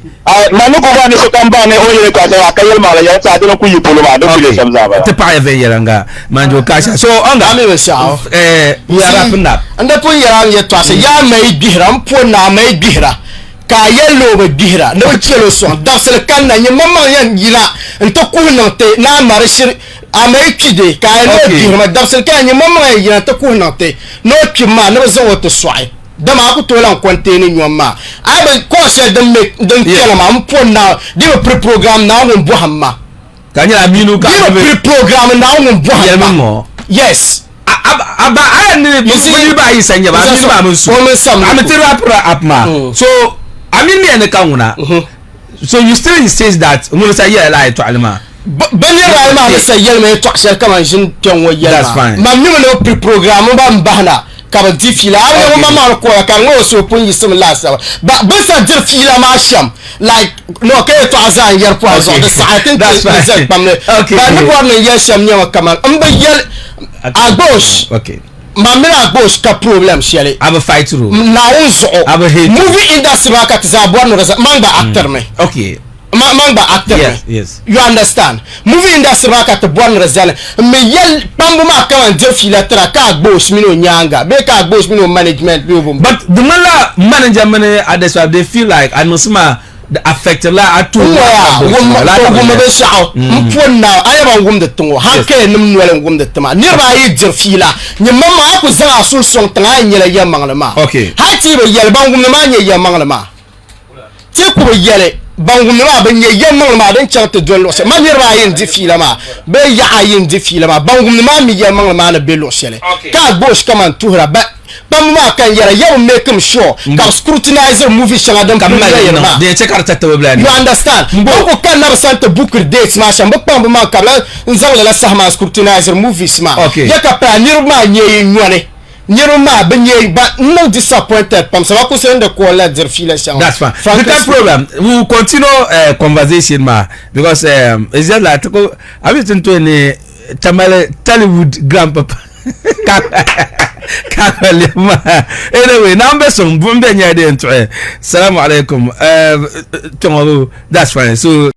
Manukubani sokambane oye kwa akayel mala ya sa adino kuyipolo ba do file samzaba. Te pa even yeranga manjo kasha. So Onga Aminu sa we are wrapping up. Anda po yerang ye twase ya mai bihra mpo na mai bihra. Ka yellow be bihra no chelo so dasel kan na nye mama yan yila nto ku no te na marishir amekide ka no bihra dasel kan nye mama yan to ku no te no twima no zo to swai dama ku to lan kontene nyoma abe ko se dem me dem kala ma mpo na di pre-program na won bo hamma kanya Aminu ka pre-program na won bo hamma yes aba ani you ba isanya ba Aminu ba so so I mean, me and the Kanguna. So you still insist that say yeah, lie to Alma. But I say yeah, to shall come and that's fine. Mamma no pre-program bana. Kaba difila awe mama ko kan go so pun yisim last but bisa difila ma sham like no ke to azan yar po azan I think that's right. Okay. But no one yes sham nyawa kamal yel AGBOSH. Okay. Mamela AGBOSH ka problem shele. I have a fight through. Na unzo. I have a hate. Movie industry wakat za bwana manga actor me. Okay. Manga actor me. Yes. You understand? Movie industry wakat bwana razana. Me yel pambo ma kan defila tra ka AGBOSH mino nyanga. Be ka AGBOSH mino management bi obum. But the manager mane others they feel like anosma the affected la atu wum be shao mpon na ayaba wum de tungo hakke nim nwele wum de tama nirba yi dirfila ni mama ku za sul song tanga nyela ya manglema okay hati be yel ban wum ma nye ya manglema ti ku be yele ban wum ma be nye ya manglema den chante don lo se ma nirba yi dirfila ma be ya yi dirfila ma ban wum ma mi ya manglema na be lo sele ka AGBOSH kaman tuhra ba Bamma kan yara you make him sure ka scrutinize movie shanga don kamma they check out that you understand boko kan na santa book dates ma shamba bamma kabla nzawla la sahma scrutinize movies ma ya ka pa nirma nye nyone nirma benye but no disappointed pam sa ko send ko la dir fila shanga that's fine the problem we will continue conversation ma because it's just like I was into any Tollywood grandpapa anyway, number some boom then yeah, salaam alaikum. That's fine. So